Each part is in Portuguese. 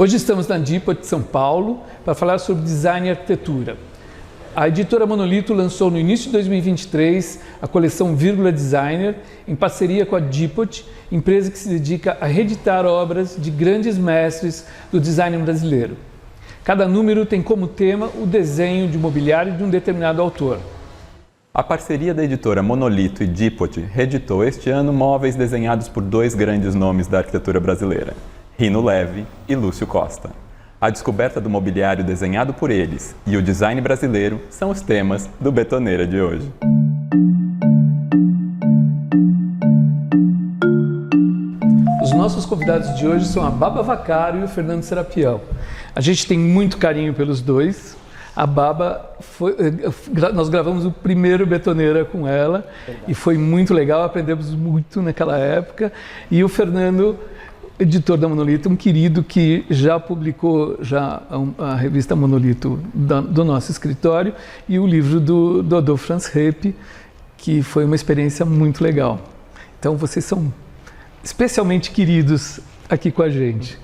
Hoje estamos na Dipot de São Paulo para falar sobre design e arquitetura. A editora Monolito lançou no início de 2023 a coleção Vírgula Designer, em parceria com a Dipot, empresa que se dedica a reeditar obras de grandes mestres do design brasileiro. Cada número tem como tema o desenho de mobiliário de um determinado autor. A parceria da editora Monolito e Dipot reeditou este ano móveis desenhados por dois grandes nomes da arquitetura brasileira, Rino Leve e Lúcio Costa. A descoberta do mobiliário desenhado por eles e o design brasileiro são os temas do Betoneira de hoje. Os nossos convidados de hoje são a Baba Vaccaro e o Fernando Serapião. A gente tem muito carinho pelos dois. A Baba, nós gravamos o primeiro Betoneira com ela e foi muito legal, aprendemos muito naquela época. E o Fernando, editor da Monolito, um querido que já publicou a revista Monolito do nosso escritório e o livro do Dodô Franz Repp, que foi uma experiência muito legal. Então vocês são especialmente queridos aqui com a gente.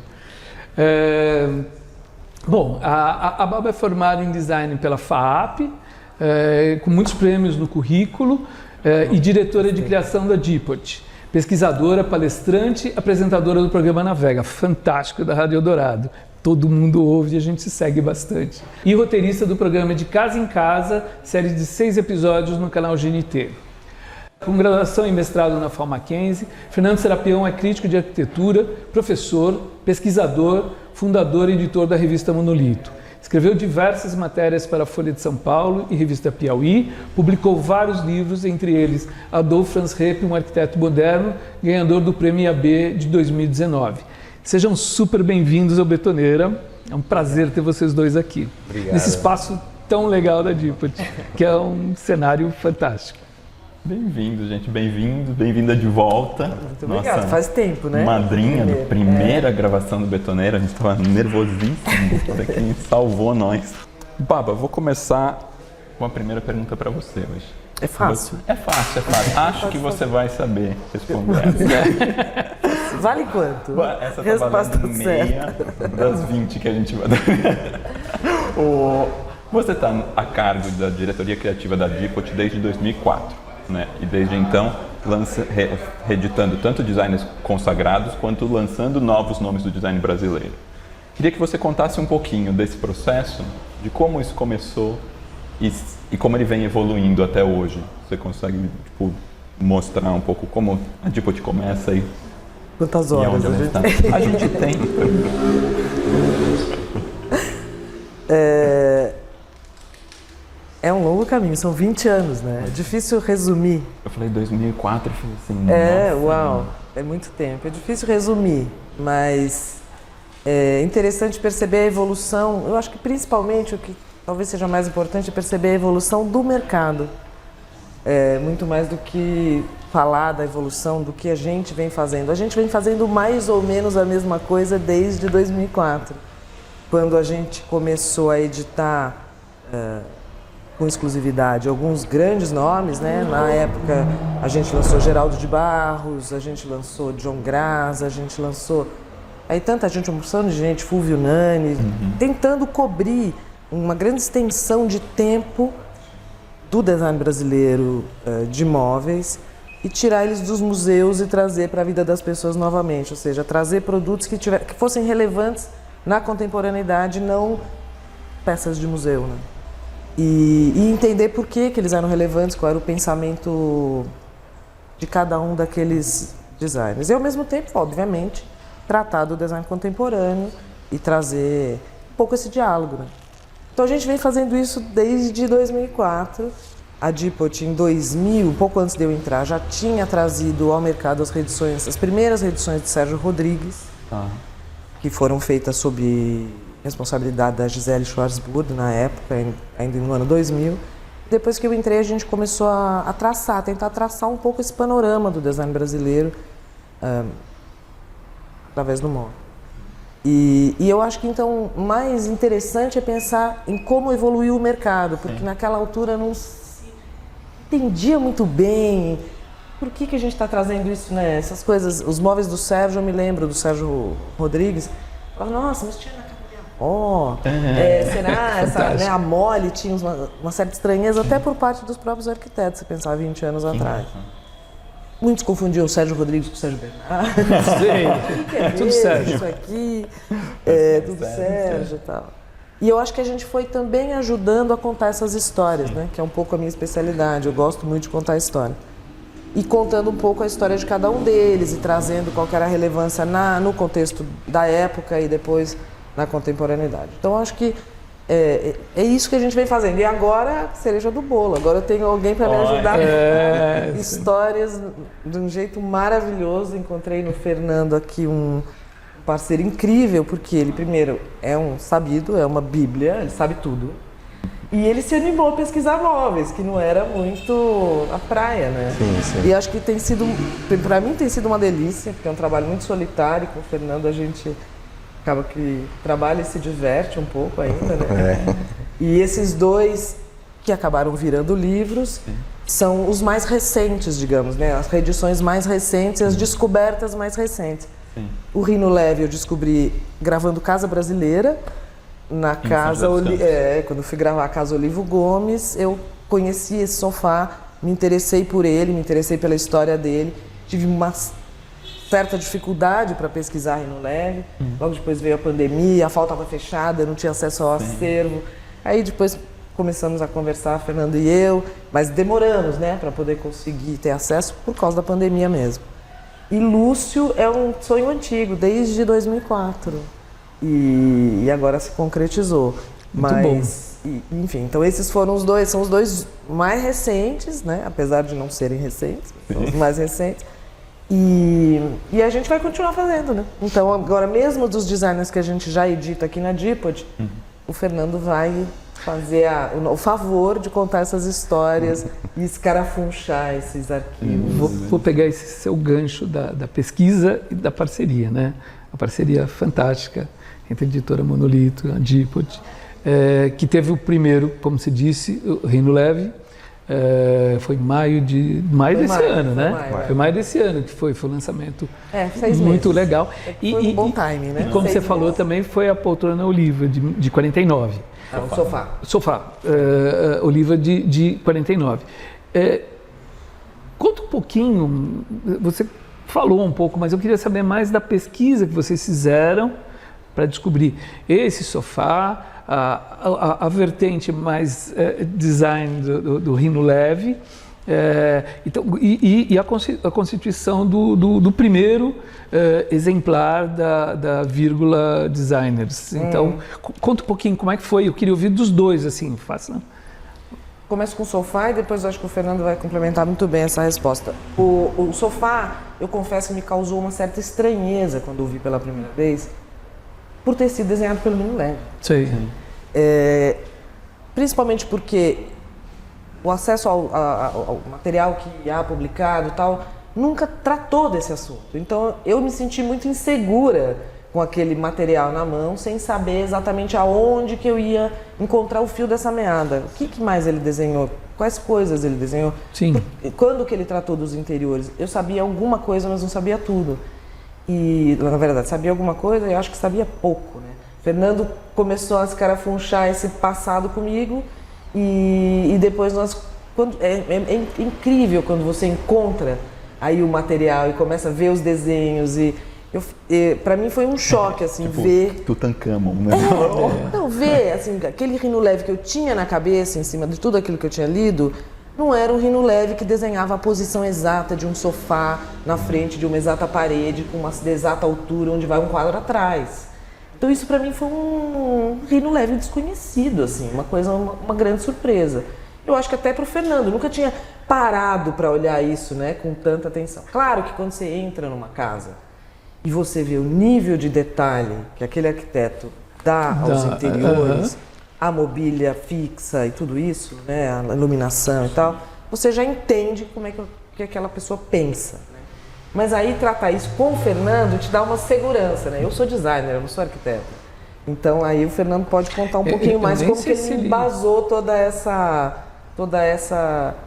Bom, a Baba é formada em design pela FAAP, com muitos prêmios no currículo, e diretora de criação da Dipot. Pesquisadora, palestrante, apresentadora do programa Navega, fantástico, da Rádio Eldorado. Todo mundo ouve e a gente se segue bastante. E roteirista do programa De Casa em Casa, série de 6 episódios no canal GNT. Com graduação e mestrado na FAO Mackenzie, Fernando Serapião é crítico de arquitetura, professor, pesquisador, fundador e editor da revista Monolito. Escreveu diversas matérias para a Folha de São Paulo e revista Piauí, publicou vários livros, entre eles Adolphe Franz Repp, um arquiteto moderno, ganhador do Prêmio IAB de 2019. Sejam super bem-vindos ao Betoneira, é um prazer ter vocês dois aqui. Obrigado. Nesse espaço tão legal da Dipot, que é um cenário fantástico. Bem-vindo, gente. Bem-vinda de volta. Muito obrigado. Nossa, faz tempo, né? Madrinha da primeira gravação do Betoneira. A gente estava nervosíssimo. Você que salvou nós. Baba, vou começar com a primeira pergunta para você hoje. É fácil. É fácil. Acho que você vai saber responder. Vale quanto? Essa tá valendo meia das 20 que a gente vai dar. Você está a cargo da diretoria criativa da Dipot desde 2004. Né? E desde então, reeditando tanto designers consagrados quanto lançando novos nomes do design brasileiro. Queria que você contasse um pouquinho desse processo, de como isso começou e como ele vem evoluindo até hoje. Você consegue mostrar um pouco como a Dipot começa e quantas horas onde ela está? A gente tem. É um longo caminho, são 20 anos, né? É difícil resumir. Eu falei 2004 e falei assim... Uau, é muito tempo. É difícil resumir, mas é interessante perceber a evolução. Eu acho que principalmente o que talvez seja mais importante é perceber a evolução do mercado. Muito mais do que falar da evolução do que a gente vem fazendo. A gente vem fazendo mais ou menos a mesma coisa desde 2004, quando a gente começou a editar... com exclusividade, alguns grandes nomes, né? Na época a gente lançou Geraldo de Barros, a gente lançou John Graz, a gente lançou aí tanta gente, uma porção de gente, Fulvio Nani, tentando cobrir uma grande extensão de tempo do design brasileiro de móveis e tirar eles dos museus e trazer para a vida das pessoas novamente, ou seja, trazer produtos que fossem relevantes na contemporaneidade, não peças de museu, né? E entender por que eles eram relevantes, qual era o pensamento de cada um daqueles designers. E ao mesmo tempo, obviamente, tratar do design contemporâneo e trazer um pouco esse diálogo, né? Então a gente vem fazendo isso desde 2004. A Dipot em 2000, pouco antes de eu entrar, já tinha trazido ao mercado as primeiras reedições de Sérgio Rodrigues, que foram feitas sob responsabilidade da Gisele Schwarzburg na época, ainda no ano 2000. Depois que eu entrei, a gente começou a tentar traçar um pouco esse panorama do design brasileiro através do móvel. E eu acho que então o mais interessante é pensar em como evoluiu o mercado, porque naquela altura não se entendia muito bem por que a gente está trazendo isso, né? Essas coisas, os móveis do Sérgio, eu me lembro do Sérgio Rodrigues, Falava, nossa, mas tinha na casa da minha avó. Será? Essa, né, a Mole tinha uma certa estranheza, até por parte dos próprios arquitetos, você pensava 20 anos atrás. Muitos confundiam o Sérgio Rodrigues com o Sérgio Bernardo. Tudo Sérgio. Isso aqui, tudo Sérgio e tal. E eu acho que a gente foi também ajudando a contar essas histórias, né? Que é um pouco a minha especialidade. Eu gosto muito de contar a história. E contando um pouco a história de cada um deles e trazendo qual que era a relevância no contexto da época e depois na contemporaneidade. Então, eu acho que é isso que a gente vem fazendo. E agora, cereja do bolo. Agora eu tenho alguém para me ajudar. Histórias de um jeito maravilhoso. Encontrei no Fernando aqui um parceiro incrível, porque ele, primeiro, é um sabido, é uma bíblia, ele sabe tudo. E ele se animou a pesquisar móveis, que não era muito a praia, né? Sim. E acho que tem sido, para mim tem sido uma delícia, porque é um trabalho muito solitário. Com o Fernando a gente acaba que trabalha e se diverte um pouco ainda, né? E esses dois que acabaram virando livros são os mais recentes, digamos, né? As reedições mais recentes, as descobertas mais recentes. O Rino Leve eu descobri gravando Casa Brasileira, na Casa quando eu fui gravar a Casa Olivo Gomes, eu conheci esse sofá, me interessei por ele, me interessei pela história dele, tive uma certa dificuldade para pesquisar Rino Leve, logo depois veio a pandemia, a FAO estava fechada, eu não tinha acesso ao acervo, aí depois começamos a conversar, Fernando e eu, mas demoramos, né, para poder conseguir ter acesso por causa da pandemia mesmo. E Lúcio é um sonho antigo, desde 2004. E agora se concretizou. Enfim, então esses foram os dois, são os dois mais recentes, né? Apesar de não serem recentes, são os mais recentes. E a gente vai continuar fazendo, né? Então agora mesmo dos designers que a gente já edita aqui na Dipod, o Fernando vai fazer o favor de contar essas histórias e escarafunchar esses arquivos. Vou pegar esse seu gancho da pesquisa e da parceria, né? A parceria fantástica entre a editora Monolito, a Dipod, que teve o primeiro, como se disse, o Rino Leve, foi maio desse ano, né? Foi maio desse ano que foi o lançamento. 6 muito meses. legal. Foi um bom timing, né? E como 6 você falou meses. também, foi a poltrona Oliva de 49. O sofá. Sofá, Oliva de 49. Conta um pouquinho, você falou um pouco, mas eu queria saber mais da pesquisa que vocês fizeram para descobrir esse sofá, a vertente mais design do Rino Leve, então, e a constituição do primeiro exemplar da Vírgula Designers. Então, conta um pouquinho como é que foi. Eu queria ouvir dos dois, assim, fácil, né? Começo com o sofá e depois eu acho que o Fernando vai complementar muito bem essa resposta. O sofá, eu confesso que me causou uma certa estranheza quando eu vi pela primeira vez, por ter sido desenhado pelo Rino Leve. Sei. Principalmente porque o acesso ao material que há publicado e tal, nunca tratou desse assunto. Então eu me senti muito insegura com aquele material na mão, sem saber exatamente aonde que eu ia encontrar o fio dessa meada. O que mais ele desenhou? Quais coisas ele desenhou? Sim. Quando que ele tratou dos interiores? Eu sabia alguma coisa, mas não sabia tudo. E, na verdade, sabia alguma coisa e eu acho que sabia pouco, né? Fernando começou a escarafunchar esse passado comigo e depois é incrível quando você encontra aí o material e começa a ver os desenhos para mim foi um choque, assim, tipo, ver... Tutankhamon, né? Não, ver, assim, aquele Rino Leve que eu tinha na cabeça, em cima de tudo aquilo que eu tinha lido, não era um Rino Leve que desenhava a posição exata de um sofá na frente de uma exata parede, com uma exata altura, onde vai um quadro atrás. Então isso para mim foi um Rino Leve desconhecido, assim, uma grande surpresa. Eu acho que até para o Fernando, nunca tinha parado para olhar isso, né, com tanta atenção. Claro que quando você entra numa casa e você vê o nível de detalhe que aquele arquiteto dá aos interiores, a mobília fixa e tudo isso, né, a iluminação e tal, você já entende como é que aquela pessoa pensa, né? Mas aí tratar isso com o Fernando te dá uma segurança, né? Eu sou designer, eu não sou arquiteto. Então aí o Fernando pode contar um pouquinho mais como que ele embasou toda essa toda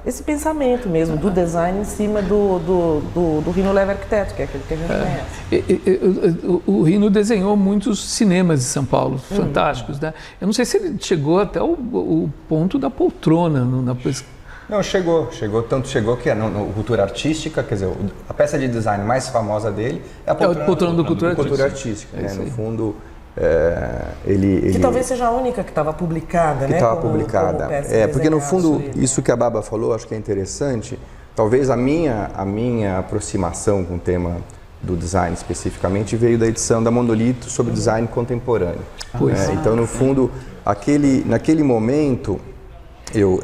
esse pensamento mesmo do design em cima do Rino Leve Arquiteto, que é aquele que a gente conhece. O Rino desenhou muitos cinemas de São Paulo, fantásticos, né? Eu não sei se ele chegou até o ponto da poltrona na Não, chegou, tanto chegou que no Cultura Artística, quer dizer, a peça de design mais famosa dele é a poltrona do Cultura Artística. É né? No fundo, ele... Que talvez seja a única que estava publicada, que né? estava publicada. Porque no fundo, isso que a Baba falou, acho que é interessante. Talvez a minha aproximação com o tema do design especificamente veio da edição da Monolito sobre design contemporâneo. Então, no fundo, naquele momento...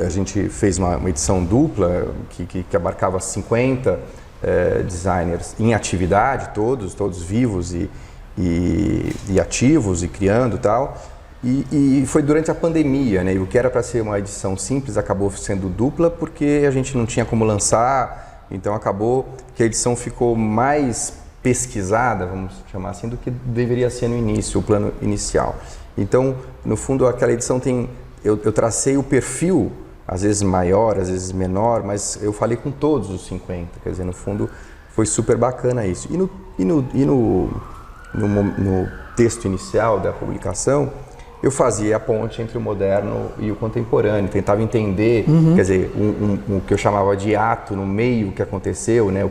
A gente fez uma edição dupla que abarcava 50 designers em atividade, todos vivos e ativos e criando e tal. E foi durante a pandemia, né? E o que era para ser uma edição simples acabou sendo dupla porque a gente não tinha como lançar, então acabou que a edição ficou mais pesquisada, vamos chamar assim, do que deveria ser no início, o plano inicial. Então, no fundo, aquela edição tem... Eu tracei o perfil, às vezes maior, às vezes menor, mas eu falei com todos os 50, quer dizer, no fundo foi super bacana isso. E no texto inicial da publicação, eu fazia a ponte entre o moderno e o contemporâneo, tentava entender, quer dizer, o que eu chamava de ato no meio que aconteceu, né?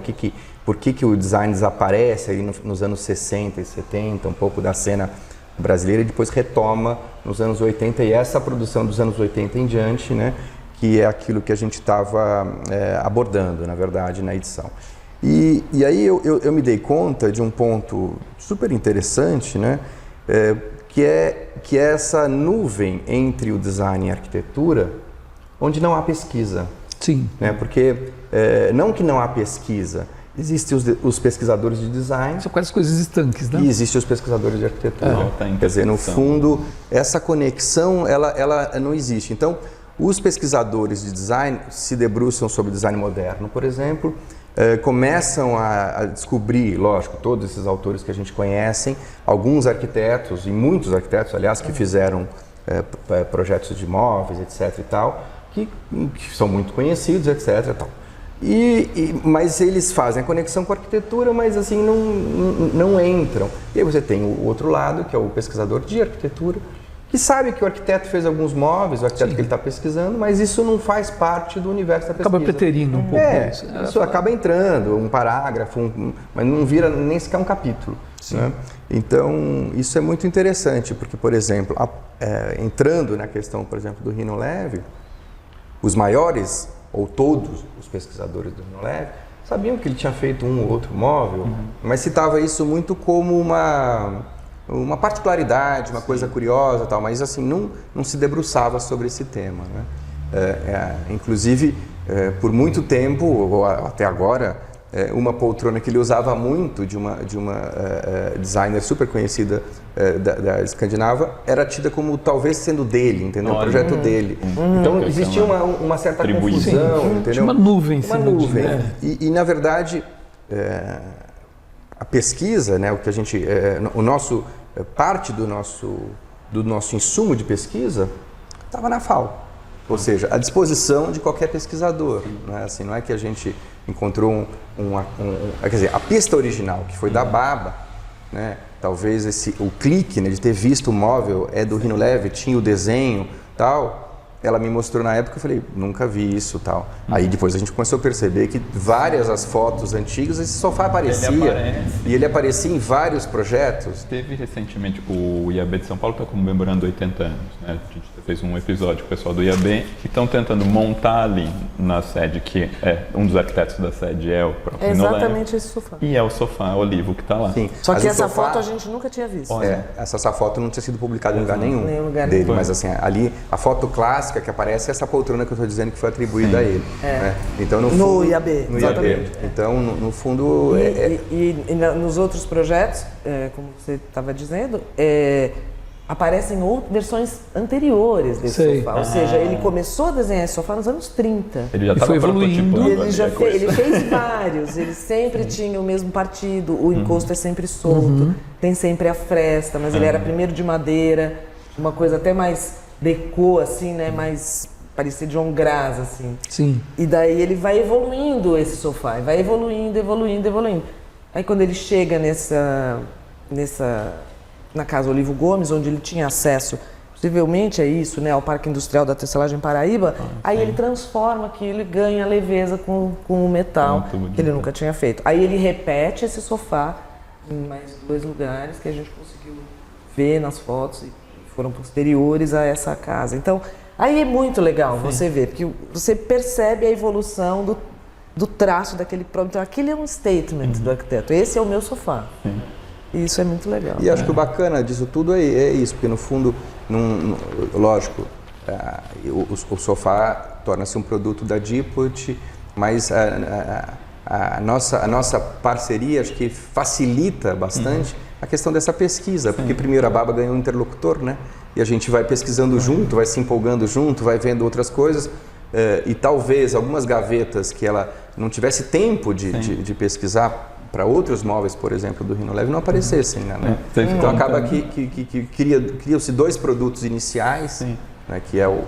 Por que o design desaparece aí nos anos 60 e 70, um pouco da cena brasileira, e depois retoma nos anos 80, e essa produção dos anos 80 em diante, né, que é aquilo que a gente estava abordando, na verdade, na edição. E aí eu me dei conta de um ponto super interessante, né, que é essa nuvem entre o design e a arquitetura, onde não há pesquisa. Sim. Né, porque, não que não há pesquisa, existem os pesquisadores de design. São quase coisas estanques, né? E existem os pesquisadores de arquitetura. Quer dizer, no fundo, essa conexão, ela não existe. Então, os pesquisadores de design se debruçam sobre design moderno, por exemplo, começam a descobrir, lógico, todos esses autores que a gente conhece, alguns arquitetos, e muitos arquitetos, aliás, que fizeram projetos de imóveis, etc. e tal, que são muito conhecidos, etc. e tal. Mas eles fazem a conexão com a arquitetura, mas assim não entram. E aí você tem o outro lado, que é o pesquisador de arquitetura, que sabe que o arquiteto fez alguns móveis, o arquiteto que ele está pesquisando, mas isso não faz parte do universo da pesquisa. Acaba preterindo um pouco isso. Isso acaba entrando, um parágrafo, mas não vira nem sequer um capítulo. Né? Então, isso é muito interessante, porque, por exemplo, entrando na questão, por exemplo, do Rino Leve, os maiores, ou todos os pesquisadores do Rino Leve, sabiam que ele tinha feito um ou outro móvel, mas citava isso muito como uma particularidade, uma coisa curiosa, tal, mas assim, não se debruçava sobre esse tema. Né? Inclusive, por muito tempo, ou até agora, uma poltrona que ele usava muito de uma designer super conhecida da Escandinava era tida como talvez sendo dele, entendeu? O projeto dele. Então existia uma certa confusão, entendeu? Tinha uma nuvem. Uma nuvem. E na verdade, a pesquisa, né, o que a gente, parte do nosso insumo de pesquisa estava na FAO. Ou seja, à disposição de qualquer pesquisador. Né? Assim, não é que a gente encontrou quer dizer, a pista original, que foi da Baba, né? Talvez o clique, né, de ter visto o móvel do Rino Leve, tinha o desenho, tal. Ela me mostrou na época, eu falei, nunca vi isso, tal. Aí depois a gente começou a perceber que as fotos antigas, esse sofá aparecia. E ele aparecia em vários projetos. Teve recentemente, o IAB de São Paulo está comemorando 80 anos, né? A gente fez um episódio com o pessoal do IAB que estão tentando montar ali na sede, que um dos arquitetos da sede é o próprio Rino Leve. Exatamente esse sofá. E é o sofá olivo que está lá. Sim. Só que essa foto a gente nunca tinha visto. Essa foto não tinha sido publicada em lugar nenhum dele, mas assim, ali a foto clássica que aparece é essa poltrona que eu estou dizendo que foi atribuída a ele. Né? Então, no IAB. No IAB. Então, no fundo... E nos outros projetos, como você estava dizendo, aparecem versões anteriores desse sofá. Ou seja, ele começou a desenhar esse sofá nos anos 30. Ele já estava evoluindo. Ele fez vários, ele sempre tinha o mesmo partido, o encosto é sempre solto, tem sempre a fresta, mas ele era primeiro de madeira, uma coisa até mais decô, assim, né? Mais parecia John Graz, assim. Sim. E daí ele vai evoluindo esse sofá, vai evoluindo. Aí quando ele chega na Casa Olivo Gomes, onde ele tinha acesso, possivelmente é isso, né, ao Parque Industrial da Tecelagem Paraíba, aí ele transforma aquilo e ganha leveza com o metal que ele nunca tinha feito. Aí ele repete esse sofá em mais 2 lugares que a gente conseguiu ver nas fotos e foram posteriores a essa casa. Então, aí é muito legal você ver, porque você percebe a evolução do traço daquele produto. Então, aquele é um statement do arquiteto. Esse é o meu sofá. Sim. E isso é muito legal. E acho que o bacana disso tudo é isso, porque no fundo, lógico, o sofá torna-se um produto da Dipot, mas a nossa parceria acho que facilita bastante a questão dessa pesquisa, porque primeiro a Baba ganhou um interlocutor, né? E a gente vai pesquisando junto, vai se empolgando junto, vai vendo outras coisas, e talvez algumas gavetas que ela não tivesse tempo de pesquisar para outros móveis, por exemplo, do Rhinoleve, não aparecessem, né? Então acaba que criam-se 2 produtos iniciais, né, que é o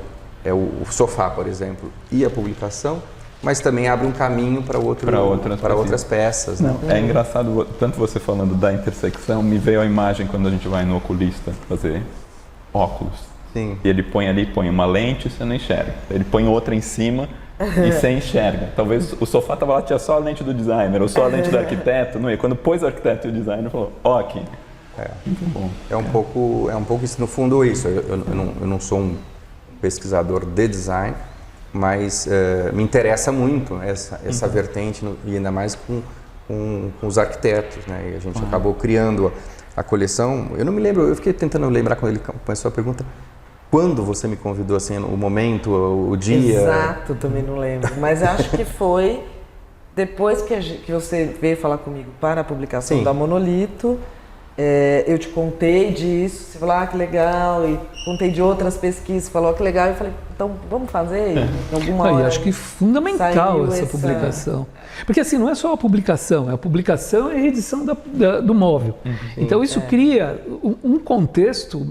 sofá, por exemplo, e a publicação, mas também abre um caminho para outras peças. Né? É engraçado, tanto você falando da intersecção, me veio a imagem quando a gente vai no oculista fazer óculos. Sim. E ele põe uma lente e você não enxerga. Ele põe outra em cima e você enxerga. Talvez o sofá estava lá, tinha só a lente do designer ou só a lente do arquiteto. Não ia. Quando pôs o arquiteto e o designer, falou, aqui. Muito bom. É um pouco isso, no fundo isso. Eu não sou um pesquisador de design, mas me interessa muito essa vertente, e ainda mais com os arquitetos, né? E a gente acabou criando a coleção. Eu não me lembro, eu fiquei tentando lembrar quando ele começou a pergunta, quando você me convidou, assim, o momento, o dia? Exato, também não lembro, mas acho que foi depois que você veio falar comigo para a publicação da Monolito. Eu te contei disso, você falou, que legal, e contei de outras pesquisas, falou, que legal, eu falei, então vamos fazer alguma hora. Eu acho que é fundamental essa publicação. Porque assim, não é só a publicação e a edição do móvel. Então isso cria um contexto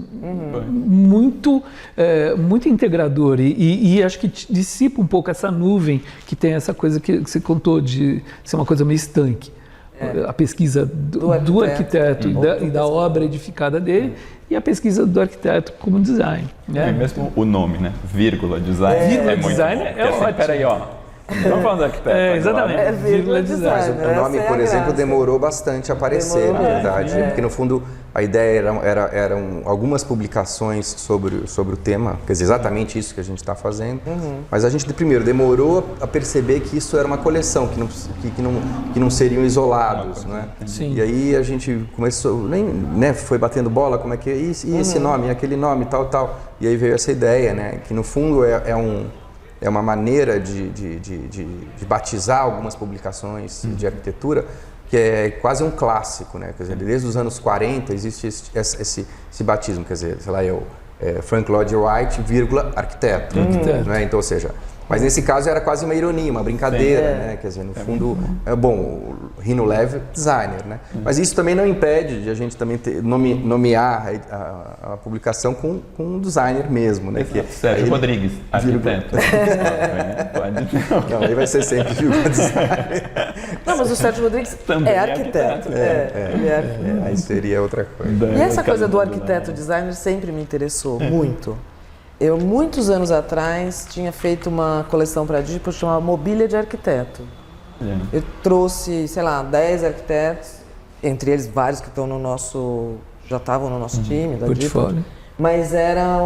muito integrador e acho que dissipa um pouco essa nuvem que tem essa coisa que você contou de ser uma coisa meio estanque. A pesquisa do arquiteto e da obra edificada dele e a pesquisa do arquiteto como design. Né? Mesmo o nome, né? Vírgula design. Vírgula design muito bom. é ótimo. Peraí, Estamos falando do arquiteto. Exatamente. Vírgula design. Mas o nome, por exemplo, demorou bastante a aparecer, na verdade. Porque, no fundo, a ideia eram algumas publicações sobre o tema, quer dizer, exatamente isso que a gente está fazendo. Mas a gente, primeiro, demorou a perceber que isso era uma coleção, que não seriam isolados, né? Sim. E aí a gente começou, né, foi batendo bola, como é que é isso, e esse nome, aquele nome, tal. E aí veio essa ideia, né, que no fundo é uma maneira de batizar algumas publicações de arquitetura que é quase um clássico, né? Quer dizer, desde os anos 40 existe esse batismo, quer dizer, sei lá, Frank Lloyd Wright, vírgula, arquiteto. Né? Então, ou seja, mas nesse caso era quase uma ironia, uma brincadeira, né? Quer dizer, no fundo, o Rhinoleve, designer, né? Mas isso também não impede de a gente também nomear a publicação com um designer mesmo, né? Que Sérgio Rodrigues, arquiteto. Não, aí vai ser sempre vírgula designer. Não, mas o Sérgio Rodrigues também é arquiteto. Ele é arquiteto. Aí seria outra coisa. E essa coisa do arquiteto designer sempre me interessou muito. Eu, muitos anos atrás, tinha feito uma coleção para a Dipot chamada Mobília de Arquiteto. Eu trouxe, 10 arquitetos, entre eles vários que estão já estavam no nosso time da Dipot. Mas era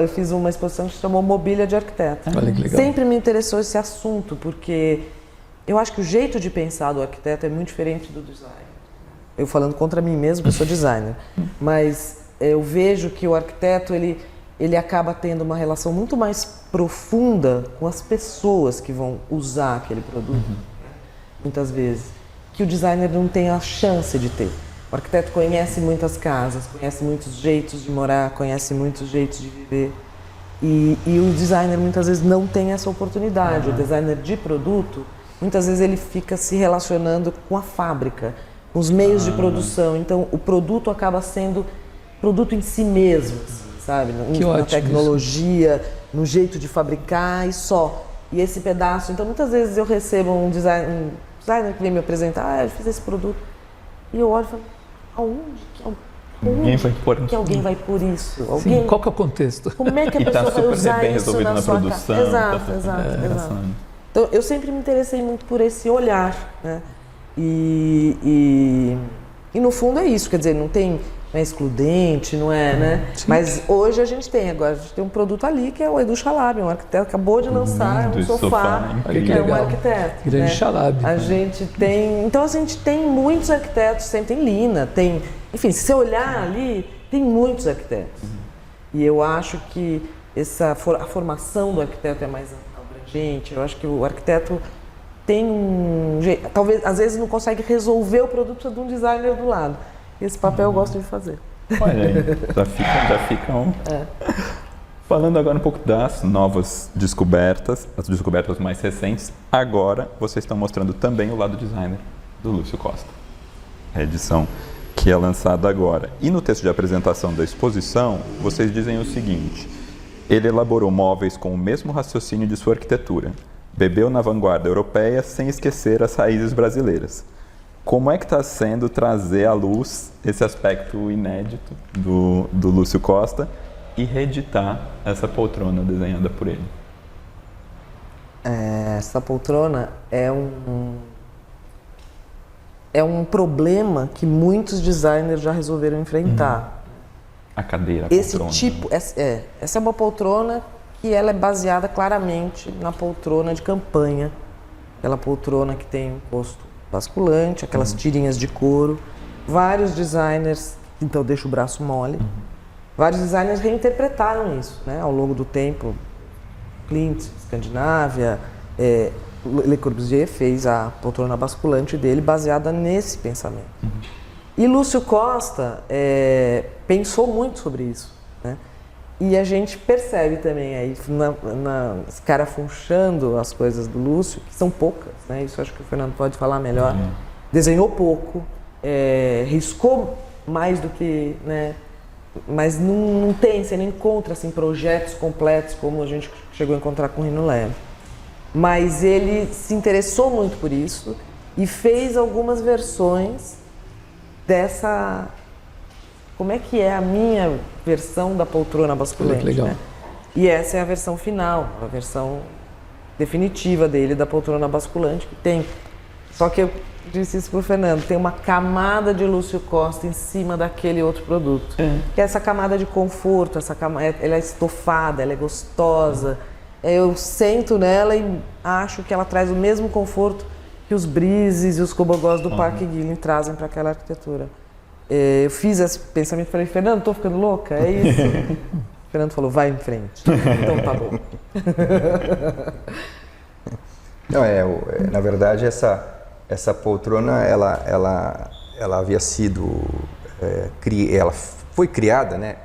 eu fiz uma exposição que se chamou Mobília de Arquiteto. Olha que legal. Sempre me interessou esse assunto, porque eu acho que o jeito de pensar do arquiteto é muito diferente do design. Eu falando contra mim mesmo, que eu sou designer. Mas eu vejo que o arquiteto, ele acaba tendo uma relação muito mais profunda com as pessoas que vão usar aquele produto, muitas vezes, que o designer não tem a chance de ter. O arquiteto conhece muitas casas, conhece muitos jeitos de morar, conhece muitos jeitos de viver, e o designer muitas vezes não tem essa oportunidade. O designer de produto, muitas vezes ele fica se relacionando com a fábrica, com os meios de produção, então o produto acaba sendo produto em si mesmo, sabe? Na tecnologia, no jeito de fabricar e só. E esse pedaço, então muitas vezes eu recebo um designer que vem me apresentar, eu fiz esse produto, e eu olho e falo, aonde que alguém vai pôr isso? Sim, qual que é o contexto? Como é que a pessoa vai usar isso na sua produção, casa? Exato. Então, eu sempre me interessei muito por esse olhar, né? E no fundo é isso, quer dizer, não é excludente, não é, né? Sim. Mas hoje a gente tem um produto ali que é o Edu Chalabi, um arquiteto que acabou de lançar um sofá, que é um arquiteto. Grande, né? Chalabi. A gente tem, então a gente tem muitos arquitetos, sempre tem Lina, enfim, se você olhar ali, tem muitos arquitetos. E eu acho que a formação do arquiteto é mais abrangente. Eu acho que o arquiteto tem um jeito, talvez às vezes não consegue resolver o produto, precisa de um designer do lado. Esse papel eu gosto de fazer. Olha aí, já fica um. Falando agora um pouco das novas descobertas, as descobertas mais recentes, agora vocês estão mostrando também o lado designer do Lúcio Costa. A edição que é lançada agora. E no texto de apresentação da exposição, vocês dizem o seguinte: ele elaborou móveis com o mesmo raciocínio de sua arquitetura. Bebeu na vanguarda europeia sem esquecer as raízes brasileiras. Como é que está sendo trazer à luz esse aspecto inédito do Lúcio Costa e reeditar essa poltrona desenhada por ele? Essa poltrona é um problema que muitos designers já resolveram enfrentar. A cadeira, a poltrona. Essa é uma poltrona que ela é baseada claramente na poltrona de campanha. Aquela poltrona que tem um posto basculante, aquelas tirinhas de couro. Vários designers, então deixa o braço mole, vários designers reinterpretaram isso, né, ao longo do tempo. Klimt, Escandinávia, Le Corbusier fez a poltrona basculante dele baseada nesse pensamento. E Lúcio Costa pensou muito sobre isso, né? E a gente percebe também aí, escarafunchando as coisas do Lúcio, que são poucas, né? Isso acho que o Fernando pode falar melhor. Desenhou pouco, riscou mais do que, né? Mas não tem, você não encontra assim, projetos completos como a gente chegou a encontrar com o Rino Leme. Mas ele se interessou muito por isso e fez algumas versões dessa... Como é que é a minha versão da poltrona basculante, legal. Né? E essa é a versão final, a versão definitiva dele da poltrona basculante que tem. Só que eu disse isso pro Fernando, tem uma camada de Lúcio Costa em cima daquele outro produto. Que é essa camada de conforto, ela é estofada, ela é gostosa. Eu sento nela e acho que ela traz o mesmo conforto que os brises e os cobogós do Parque Guilherme trazem para aquela arquitetura. Eu fiz esse pensamento e falei, Fernando, tô ficando louca? É isso? O Fernando falou, vai em frente. Então tá bom. Não, na verdade, essa poltrona, ela havia sido, ela foi criada, né,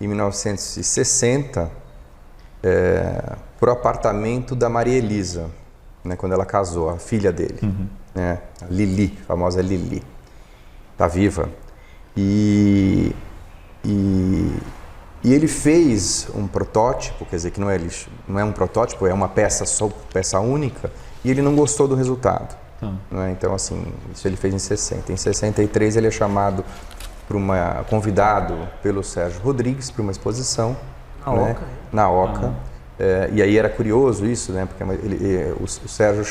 em 1960, por apartamento da Maria Elisa, né, quando ela casou, a filha dele, né, a Lili, a famosa Lili, tá viva. E ele fez um protótipo, quer dizer, que não é um protótipo, é uma peça só, peça única, e ele não gostou do resultado. Né? Então, assim, isso ele fez em 60. Em 63 ele é chamado convidado pelo Sérgio Rodrigues para uma exposição na Oca. E aí era curioso isso, né? Porque o Sérgio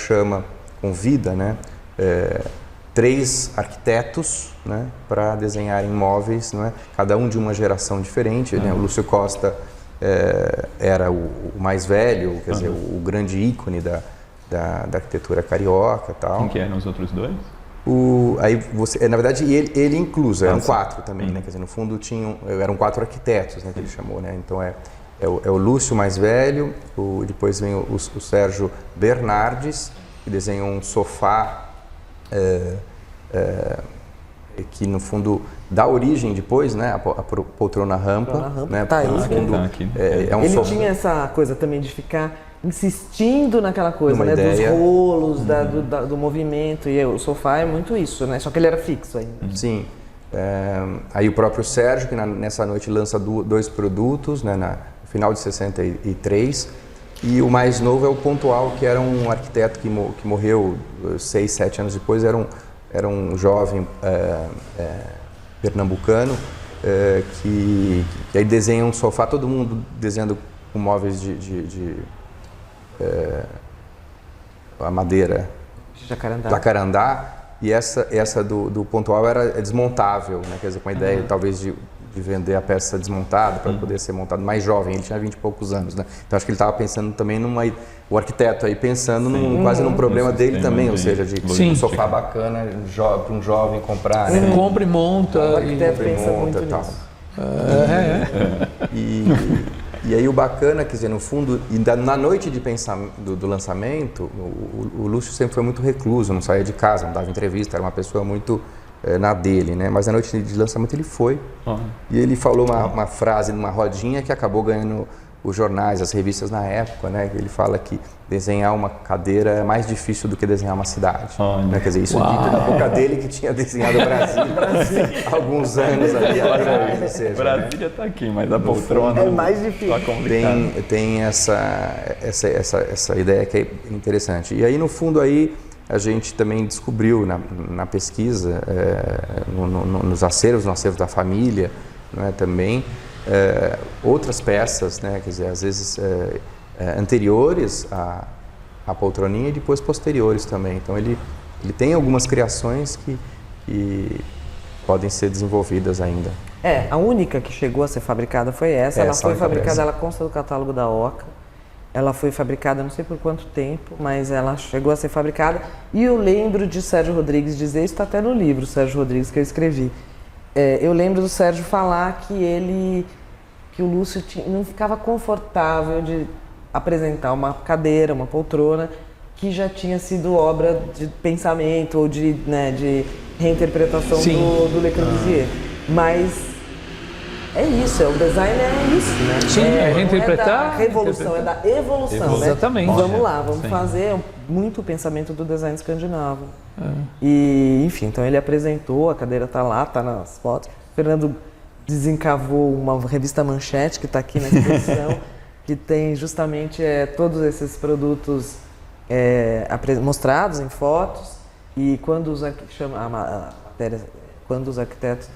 convida, né? 3 arquitetos, né, para desenharem móveis, né, cada um de uma geração diferente. Né? O Lúcio Costa era o mais velho, quer dizer, o grande ícone da arquitetura carioca, tal. Quem que eram os outros 2? Na verdade, ele incluso, eram 4 também, né? Quer dizer, no fundo eram 4 arquitetos, né, que ele chamou, né? Então é o Lúcio mais velho, depois vem o Sérgio Bernardes, que desenhou um sofá que no fundo dá origem depois, né, a poltrona rampa, né, tá aí, no fundo, ele tinha essa coisa também de ficar insistindo naquela coisa, né, dos rolos, do movimento, e o sofá é muito isso, né, só que ele era fixo ainda. Sim. Aí o próprio Sérgio, que nessa noite lança 2 produtos, né, final de 63. E o mais novo é o Pontual, que era um arquiteto que morreu 6, 7 anos depois. Era um jovem pernambucano que aí desenha um sofá, todo mundo desenhando com móveis de a madeira jacarandá, e essa do Pontual era desmontável, né? Quer dizer, com a ideia talvez de vender a peça desmontada para poder ser montado, mais jovem, ele tinha 20 e poucos anos, né? Então acho que ele estava pensando também o arquiteto aí pensando quase num problema dele também, ou seja, de um sofá bacana para um jovem comprar, né? Compra e monta. O arquiteto pensa muito tal. nisso. E aí o bacana, quer dizer, no fundo, na noite de do lançamento, o Lúcio sempre foi muito recluso, não saía de casa, não dava entrevista, era uma pessoa muito na dele, né? Mas na noite de lançamento ele foi. E ele falou uma frase numa rodinha que acabou ganhando os jornais, as revistas na época, né? Ele fala que desenhar uma cadeira é mais difícil do que desenhar uma cidade. Né? Quer dizer, isso dito na boca dele, que tinha desenhado o Brasil há alguns anos ali atrás. Ou seja, Brasília está aqui, mas a poltrona é mais difícil. Tem essa ideia que é interessante. E aí, no fundo, aí a gente também descobriu na pesquisa, nos acervos, no acervo da família, né, também, outras peças, né, quer dizer, às vezes anteriores à poltroninha e depois posteriores também. Então ele tem algumas criações que podem ser desenvolvidas ainda. A única que chegou a ser fabricada foi essa. Ela foi fabricada, ela consta do catálogo da Oca. Ela foi fabricada, não sei por quanto tempo, mas ela chegou a ser fabricada. E eu lembro de Sérgio Rodrigues dizer, isso está até no livro, Sérgio Rodrigues, que eu escrevi. Eu lembro do Sérgio falar que o Lúcio não ficava confortável de apresentar uma cadeira, uma poltrona, que já tinha sido obra de pensamento ou de reinterpretação do Le Corbusier. Mas é isso, o design é isso, né? Sim, reinterpretar. Não é da revolução, é da evolução, né? Exatamente. Vamos lá, vamos fazer muito o pensamento do design escandinavo. E, enfim, então ele apresentou, a cadeira está lá, está nas fotos. O Fernando desencavou uma revista Manchete, que está aqui na exposição, que tem justamente todos esses produtos mostrados em fotos. E quando os arquitetos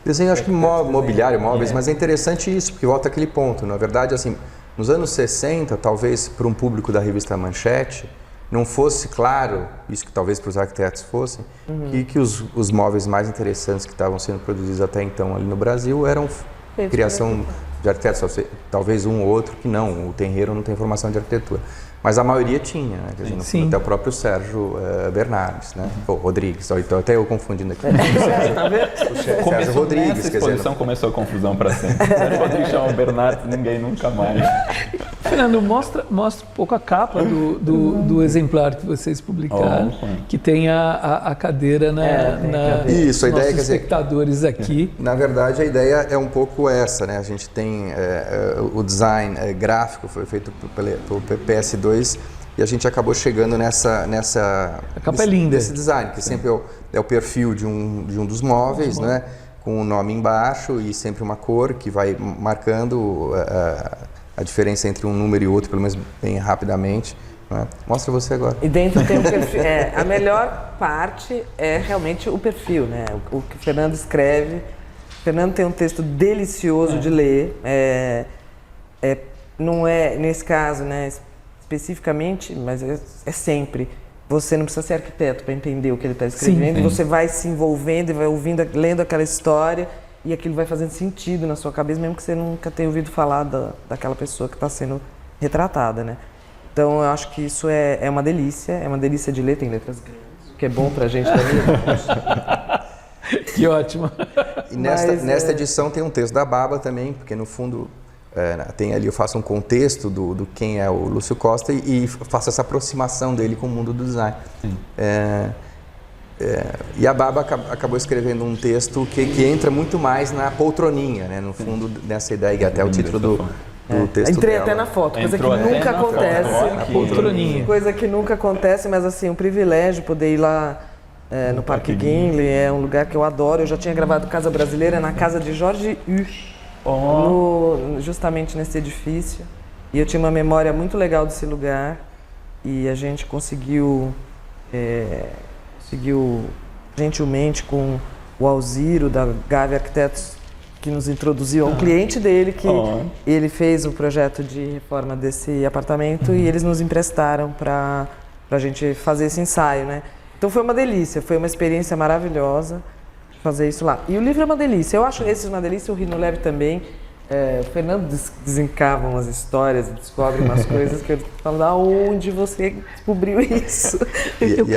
Desenho, acho que mobiliário, móveis, mas é interessante isso, porque volta àquele ponto. Na verdade, assim, nos anos 60, talvez para um público da revista Manchete, não fosse claro, isso que talvez para os arquitetos fossem, que os móveis mais interessantes que estavam sendo produzidos até então ali no Brasil eram criação de arquitetos, talvez um ou outro que não, o Tenreiro não tem formação de arquitetura. Mas a maioria tinha, né? Quer dizer, no fundo, até o próprio Sérgio Bernardes, né? Rodrigues, então até eu confundindo aqui. Sérgio Rodrigues, nessa exposição começou a confusão para sempre. Sérgio Rodrigues chama Bernardes, ninguém nunca mais. Fernando, mostra um pouco a capa do exemplar que vocês publicaram, que tem a cadeira Isso, a ideia, nossos espectadores aqui. Na verdade, a ideia é um pouco essa, né? A gente tem o design gráfico, foi feito pelo PS2, e a gente acabou chegando nessa a capa é linda. Desse design, que sempre é o perfil de um dos móveis, né? Com o nome embaixo e sempre uma cor que vai marcando a diferença entre um número e outro, pelo menos bem rapidamente. Né? Mostra você agora. E dentro tem um perfil. A melhor parte é realmente o perfil, né? O que o Fernando escreve. O Fernando tem um texto delicioso de ler. Não é, nesse caso, né, especificamente, mas é sempre. Você não precisa ser arquiteto para entender o que ele está escrevendo. Sim. Você vai se envolvendo e vai ouvindo, lendo aquela história, e aquilo vai fazendo sentido na sua cabeça, mesmo que você nunca tenha ouvido falar daquela pessoa que está sendo retratada, né? Então, eu acho que isso é uma delícia de ler, tem letras grandes, o que é bom para a gente também. Que ótimo! E nesta edição tem um texto da Baba também, porque no fundo tem ali, eu faço um contexto do quem é o Lúcio Costa e faço essa aproximação dele com o mundo do design. E a Baba acabou escrevendo um texto que entra muito mais na poltroninha, né? No fundo, nessa ideia, e até o título do texto Entrei dela. até na foto, coisa que nunca acontece. A poltroninha. Coisa que nunca acontece, mas assim, um privilégio poder ir lá no Parque Guinle, é um lugar que eu adoro. Eu já tinha gravado Casa Brasileira na casa de Jorge Huch, justamente nesse edifício. E eu tinha uma memória muito legal desse lugar e a gente conseguiu gentilmente com o Alziro da Gávea Arquitetos, que nos introduziu a um cliente dele, que ele fez o projeto de reforma desse apartamento e eles nos emprestaram para a gente fazer esse ensaio, né? Então foi uma delícia, foi uma experiência maravilhosa fazer isso lá. E o livro é uma delícia, eu acho esse uma delícia, o Rino Leve também. O Fernando desencava umas histórias, descobre umas coisas que eu falo, da onde você descobriu isso?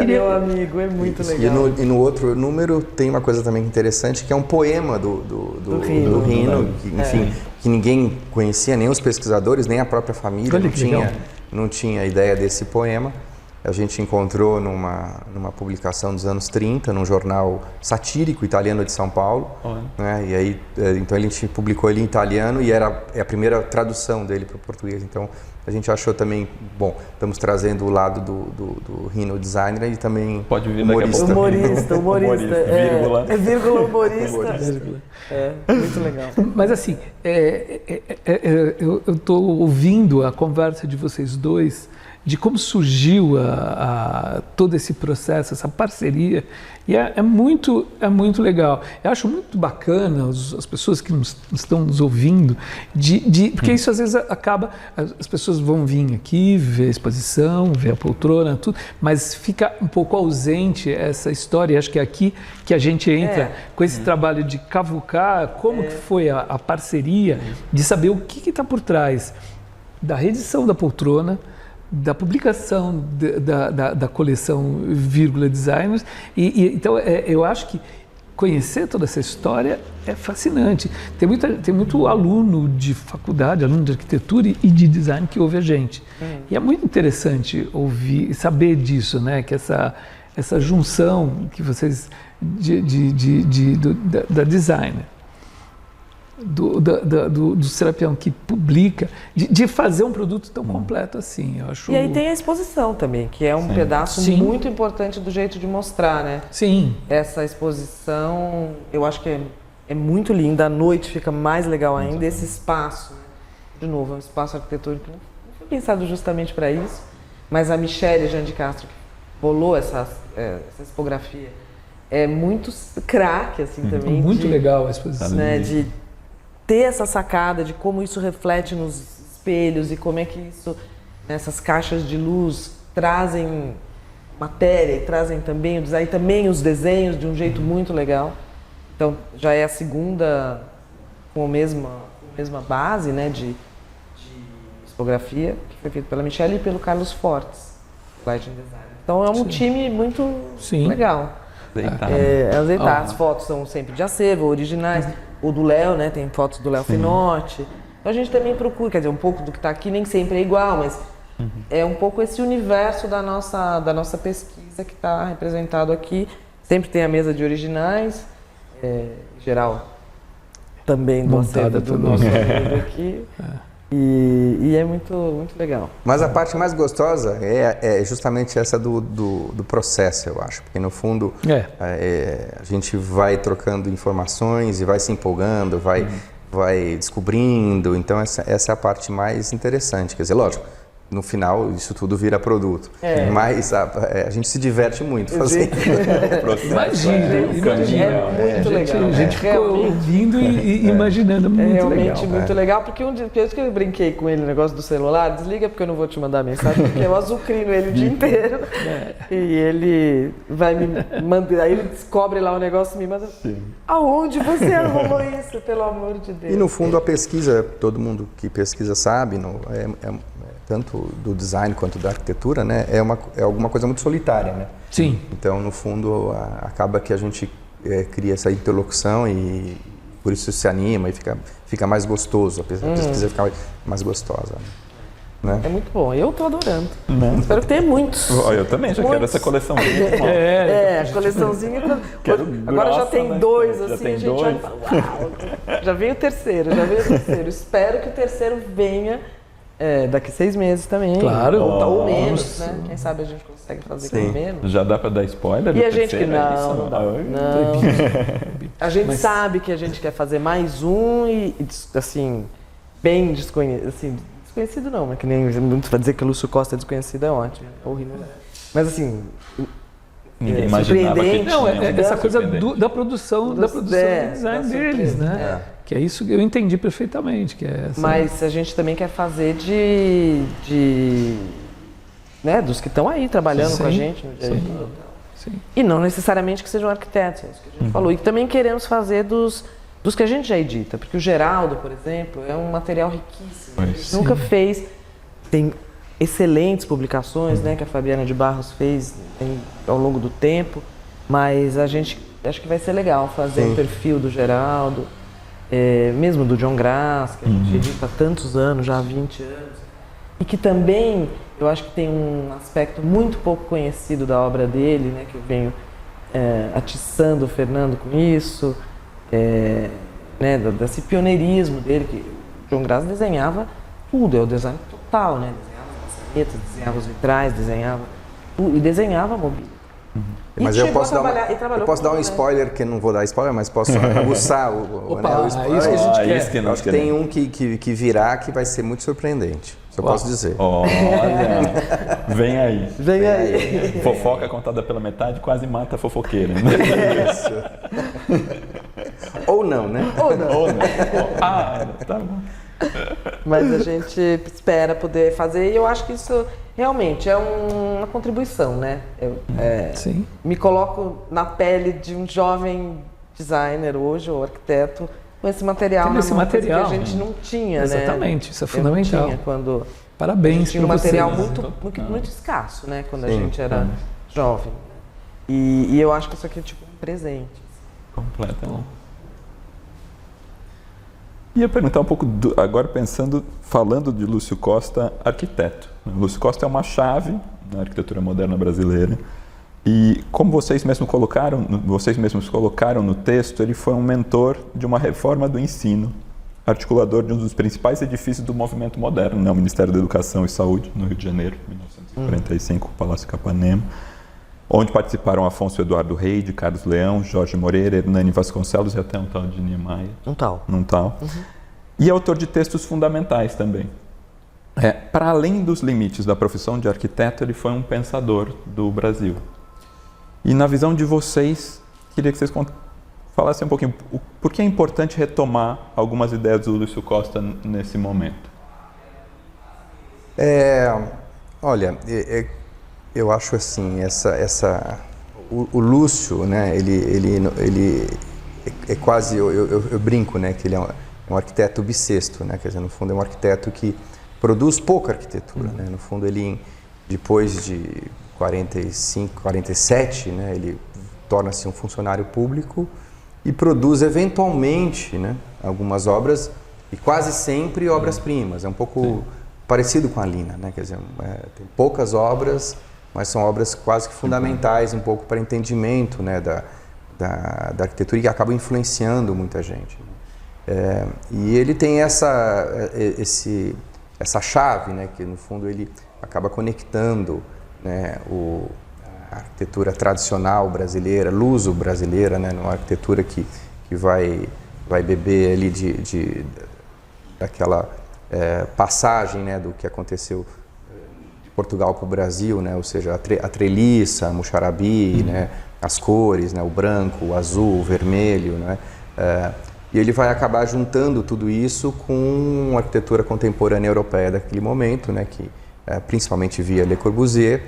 Meu amigo, é muito legal. E no outro número tem uma coisa também interessante, que é um poema do Rino, que, enfim, que ninguém conhecia, nem os pesquisadores, nem a própria família não tinha ideia desse poema. A gente encontrou numa publicação dos anos 30, num jornal satírico italiano de São Paulo. Né? E aí, então a gente publicou ele em italiano e é a primeira tradução dele para o português. Então a gente achou também, bom, estamos trazendo o lado do Rino designer e também pode vir humorista. Humorista. Vírgula humorista. Muito legal. Mas assim, eu estou ouvindo a conversa de vocês dois, de como surgiu todo esse processo, essa parceria, e é muito legal. Eu acho muito bacana as pessoas que estão nos ouvindo, porque isso às vezes acaba, as pessoas vão vir aqui, ver a exposição, ver a poltrona, tudo, mas fica um pouco ausente essa história. Acho que é aqui que a gente entra com esse trabalho de cavucar como que foi a parceria, de saber o que está por trás da reedição da poltrona, da publicação da coleção Vírgula Designers. Então, eu acho que conhecer toda essa história é fascinante. Tem muito aluno de faculdade, aluno de arquitetura e de design que ouve a gente. E é muito interessante ouvir, saber disso, né? Que essa junção que vocês da designer, do Serapião, que publica, de fazer um produto tão completo assim. Eu acho... E aí tem a exposição também, que é um pedaço muito importante do jeito de mostrar, né? Sim. Essa exposição, eu acho que é muito linda, à noite fica mais legal ainda, esse espaço, né? De novo, é um espaço arquitetônico, não foi pensado justamente para isso, mas a Michele Jean de Castro, que bolou essa expografia, é muito craque, assim, também. Muito legal a exposição. Né, de ter essa sacada de como isso reflete nos espelhos e como é que isso, essas caixas de luz trazem matéria e trazem também o design, também os desenhos de um jeito muito legal. Então já é a segunda com a mesma base, né, de tipografia, que foi feita pela Michele e pelo Carlos Fortes, Lighting Design. Então é um time muito legal. As fotos são sempre de acervo, originais. O do Léo, né? Tem fotos do Léo Finotti. Então a gente também procura, quer dizer, um pouco do que está aqui nem sempre é igual, mas é um pouco esse universo da nossa pesquisa que está representado aqui. Sempre tem a mesa de originais, em geral também do acervo do nosso amigo aqui. E é muito, muito legal. Mas a parte mais gostosa é justamente essa do processo, eu acho. Porque, no fundo, a gente vai trocando informações e vai se empolgando, vai descobrindo. Então, essa é a parte mais interessante. Quer dizer, lógico, no final, isso tudo vira produto. Mas a gente se diverte muito fazendo. Imagina. É muito legal. A gente ficou ouvindo e imaginando, muito legal. É realmente muito legal, porque por isso que eu brinquei com ele, o negócio do celular, desliga porque eu não vou te mandar mensagem, porque eu azucrino ele o dia inteiro. E ele vai me mandar, aí ele descobre lá o negócio e me manda. Aonde você arrumou isso, pelo amor de Deus? E no fundo a pesquisa, todo mundo que pesquisa sabe, tanto do design quanto da arquitetura, né, é alguma coisa muito solitária, né? Sim. Então, no fundo, acaba que a gente cria essa interlocução e por isso se anima e fica mais gostoso, a pesquisa fica mais gostosa. Né? É muito bom, eu estou adorando. Espero que tenha muitos. Eu também já quero essa coleçãozinha. A coleçãozinha. Agora já tem dois, assim, a gente já fala, uau, já veio o terceiro. Espero que o terceiro venha daqui 6 meses também. Claro. Ou menos, né? Quem sabe a gente consegue fazer com menos. Já dá para dar spoiler? E a gente que não. A gente sabe que a gente quer fazer mais um e assim, bem desconhecido, assim, desconhecido não, mas que nem muito vai dizer que o Lúcio Costa é desconhecido é ótimo, é horrível. Mas assim, ninguém imaginava que não, essa coisa da produção do design da deles, né? Que é isso que eu entendi perfeitamente, que é essa... Mas a gente também quer fazer né, dos que estão aí trabalhando com a gente no dia a dia. Sim. E não necessariamente que sejam arquitetos, é isso que a gente falou. E também queremos fazer dos que a gente já edita, porque o Geraldo, por exemplo, é um material riquíssimo. A gente nunca fez. Tem excelentes publicações, né, que a Fabiana de Barros fez ao longo do tempo, mas a gente acho que vai ser legal fazer um perfil do Geraldo, mesmo do John Grass, que a gente edita há tantos anos, já há 20 anos. E que também, eu acho que tem um aspecto muito pouco conhecido da obra dele, né, que eu venho atiçando o Fernando com isso, né, desse pioneirismo dele, que o John Grass desenhava tudo, é o design total, né, desenhava as macetas, desenhava os vitrais, desenhava a mobília. Mas eu posso dar um spoiler, que não vou dar spoiler, mas posso aguçar o spoiler. É isso que a gente quer. Eu acho que tem um que virá que vai ser muito surpreendente. Eu posso dizer. Olha, vem aí. Vem aí. Fofoca contada pela metade quase mata a fofoqueira. Né? Isso. Ou não, né? Ou não. Tá bom. Mas a gente espera poder fazer e eu acho que isso realmente é uma contribuição, né? Sim. Me coloco na pele de um jovem designer hoje, ou arquiteto, com esse material, esse material que a gente não tinha, Exatamente, né? isso é fundamental. Não tinha quando Parabéns tinha um para material vocês. muito escasso, né? Quando a gente era jovem. E eu acho que isso aqui é tipo um presente. Completamente. Ia perguntar um pouco, agora falando de Lúcio Costa, arquiteto. Lúcio Costa é uma chave na arquitetura moderna brasileira. E como vocês mesmos colocaram no texto, ele foi um mentor de uma reforma do ensino, articulador de um dos principais edifícios do movimento moderno, né? O Ministério da Educação e Saúde, no Rio de Janeiro, 1945, Palácio Capanema, onde participaram Afonso Eduardo Reide, Carlos Leão, Jorge Moreira, Hernani Vasconcelos e até um tal de Niemeyer. Um tal. E autor de textos fundamentais também. Para além dos limites da profissão de arquiteto, ele foi um pensador do Brasil. E na visão de vocês, queria que vocês falassem um pouquinho por que é importante retomar algumas ideias do Lúcio Costa nesse momento. Olha, eu acho assim, o Lúcio, né, ele é quase, eu brinco, né, que ele é um arquiteto bissexto, né, quer dizer, no fundo é um arquiteto que produz pouca arquitetura, né, no fundo ele, depois de 45, 47, né, ele torna-se um funcionário público e produz eventualmente, né, algumas obras e quase sempre obras-primas. É um pouco parecido com a Lina, né, quer dizer, tem poucas obras, mas são obras quase que fundamentais um pouco para entendimento, né, da arquitetura e que acabam influenciando muita gente. E ele tem essa chave, né, que no fundo ele acaba conectando, né, a arquitetura tradicional brasileira, luso-brasileira, né, uma arquitetura que vai beber ali daquela passagem, né, do que aconteceu de Portugal para o Brasil, né, ou seja, a treliça, a muxarabi, né, as cores, né, o branco, o azul, o vermelho, né, e ele vai acabar juntando tudo isso com a arquitetura contemporânea europeia daquele momento, né, que principalmente via Le Corbusier,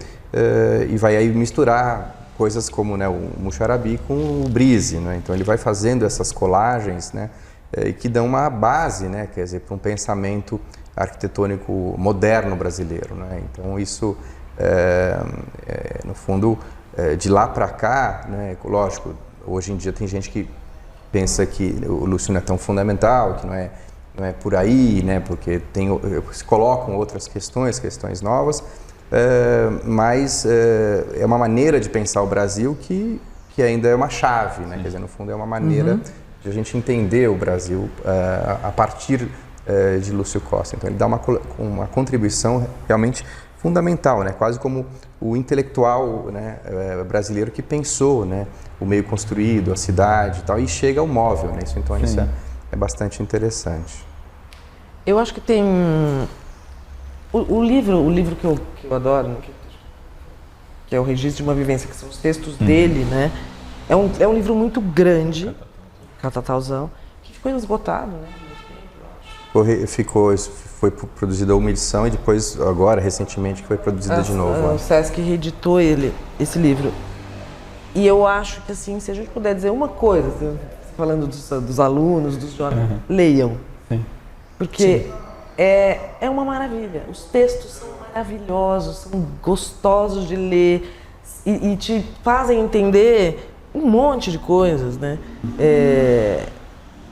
e vai aí misturar coisas como, né, o muxarabi com o brise, né? Então ele vai fazendo essas colagens, né, que dão uma base, né, quer dizer, para um pensamento arquitetônico moderno brasileiro, né? Então isso, no fundo, de lá para cá, né, lógico, hoje em dia tem gente que pensa que o Lúcio não é tão fundamental, que não é por aí, né, porque se colocam outras questões novas, mas é uma maneira de pensar o Brasil que ainda é uma chave, né, quer dizer, no fundo é uma maneira de a gente entender o Brasil a partir de Lúcio Costa. Então ele dá uma contribuição realmente fundamental, né? Quase como o intelectual, né, brasileiro que pensou, né, o meio construído, a cidade e tal, e chega ao móvel, né? Isso é bastante interessante. Eu acho que tem o livro que eu adoro, né, que é o Registro de uma Vivência, que são os textos dele, né? É um livro muito grande, Catatalzão, que ficou esgotado, né? Foi produzida uma edição e depois, agora, recentemente, que foi produzida de novo. O Sesc reeditou esse livro. E eu acho que, assim, se a gente puder dizer uma coisa, falando dos alunos, dos jovens, leiam. Sim. Porque é uma maravilha. Os textos são maravilhosos, são gostosos de ler e te fazem entender um monte de coisas, né?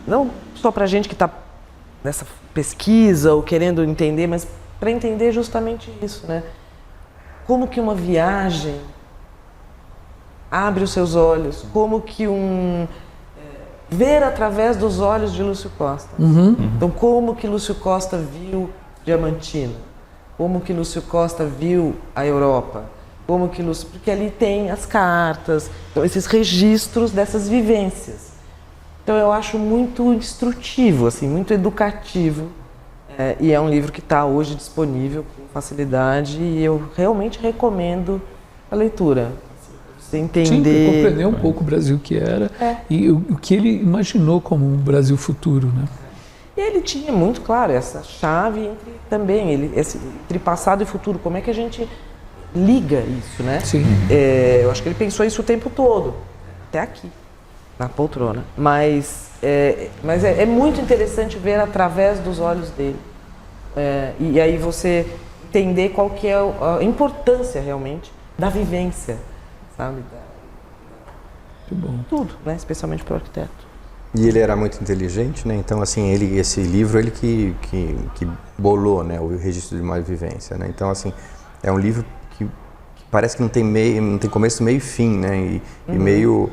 Não só pra gente que está nessa pesquisa ou querendo entender, mas para entender justamente isso, né? Como que uma viagem abre os seus olhos, como que ver através dos olhos de Lúcio Costa. Então, como que Lúcio Costa viu Diamantina? Como que Lúcio Costa viu a Europa? Porque ali tem as cartas, então, esses registros dessas vivências. Então, eu acho muito instrutivo, assim, muito educativo. E é um livro que está hoje disponível com facilidade e eu realmente recomendo a leitura. Você entender... Sim, para compreender um pouco o Brasil que era e o que ele imaginou como um Brasil futuro, né? E ele tinha muito claro essa chave entre passado e futuro. Como é que a gente liga isso, né? Sim. Eu acho que ele pensou isso o tempo todo, até aqui, na poltrona. Mas é muito interessante ver através dos olhos dele. E aí você entender qual que é a importância realmente da vivência, sabe? Muito bom. Tudo, né? Especialmente para o arquiteto. E ele era muito inteligente, né? Então, assim, esse livro, ele que bolou, né, o registro de uma vivência, né? Então, assim, é um livro que parece que não tem começo, meio e fim, né? E meio...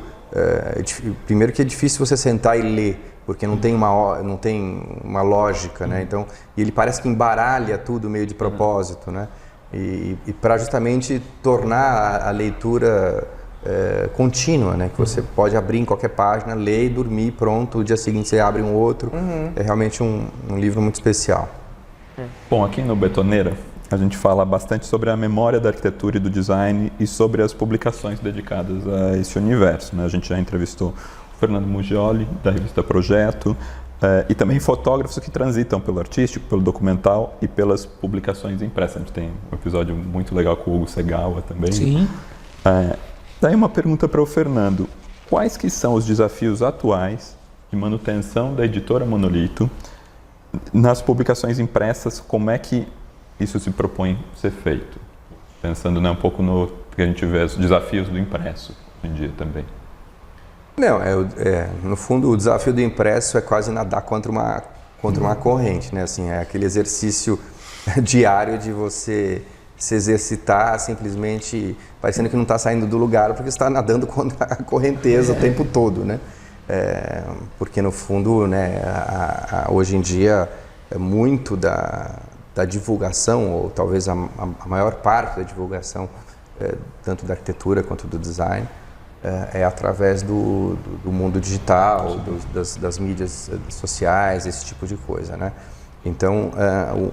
primeiro que é difícil você sentar e ler, porque não tem uma lógica, né? Então, e ele parece que embaralha tudo meio de propósito, né? E para justamente tornar a leitura contínua, né? Que você pode abrir em qualquer página, ler e dormir, pronto, o dia seguinte você abre um outro. É realmente um livro muito especial. Bom, aqui no Betoneira, a gente fala bastante sobre a memória da arquitetura e do design e sobre as publicações dedicadas a esse universo, né? A gente já entrevistou o Fernando Mugioli, da revista Projeto, e também fotógrafos que transitam pelo artístico, pelo documental e pelas publicações impressas. A gente tem um episódio muito legal com o Hugo Segawa também. Sim. Daí uma pergunta para o Fernando. Quais que são os desafios atuais de manutenção da editora Monolito nas publicações impressas? Como é que isso se propõe ser feito? Pensando, né, um pouco no que a gente vê, os desafios do impresso hoje em dia também. Não, no fundo o desafio do impresso é quase nadar contra uma corrente, né? Assim, é aquele exercício diário de você se exercitar simplesmente parecendo que não está saindo do lugar porque você está nadando contra a correnteza o tempo todo, né? Porque no fundo, né, hoje em dia muito da divulgação, ou talvez a maior parte da divulgação, tanto da arquitetura quanto do design, é através do mundo digital, das mídias sociais, esse tipo de coisa, né? Então,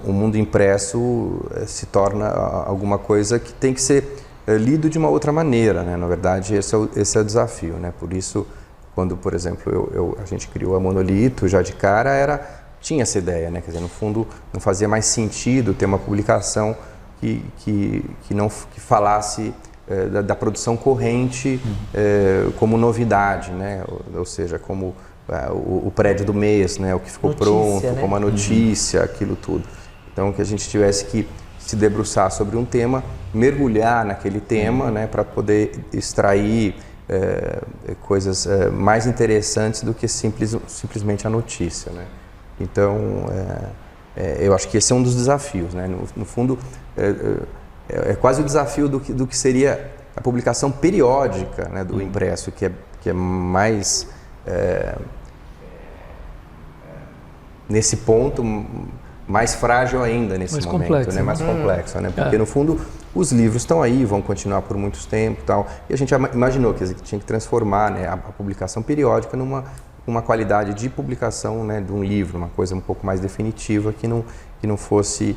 o mundo impresso se torna alguma coisa que tem que ser lido de uma outra maneira, né? Na verdade, esse é o desafio, né? Por isso, quando, por exemplo, a gente criou a Monolito, já de cara tinha essa ideia, né? Quer dizer, no fundo, não fazia mais sentido ter uma publicação que falasse da produção corrente como novidade, né? Ou seja, como o prédio do mês, né? O que ficou notícia, pronto, né? como a notícia, aquilo tudo. Então, que a gente tivesse que se debruçar sobre um tema, mergulhar naquele tema, né? Para poder extrair coisas mais interessantes do que simplesmente a notícia, né? Então, eu acho que esse é um dos desafios, né? No fundo, é quase o desafio do que seria a publicação periódica, né, do impresso, que é mais, nesse ponto, mais frágil ainda nesse Mais momento, complexa, né? Mais complexa, né? Porque no fundo os livros estão aí, vão continuar por muito tempo, e tal. E a gente imaginou que tinha que transformar, né, a publicação periódica numa qualidade de publicação, né, de um livro, uma coisa um pouco mais definitiva que não fosse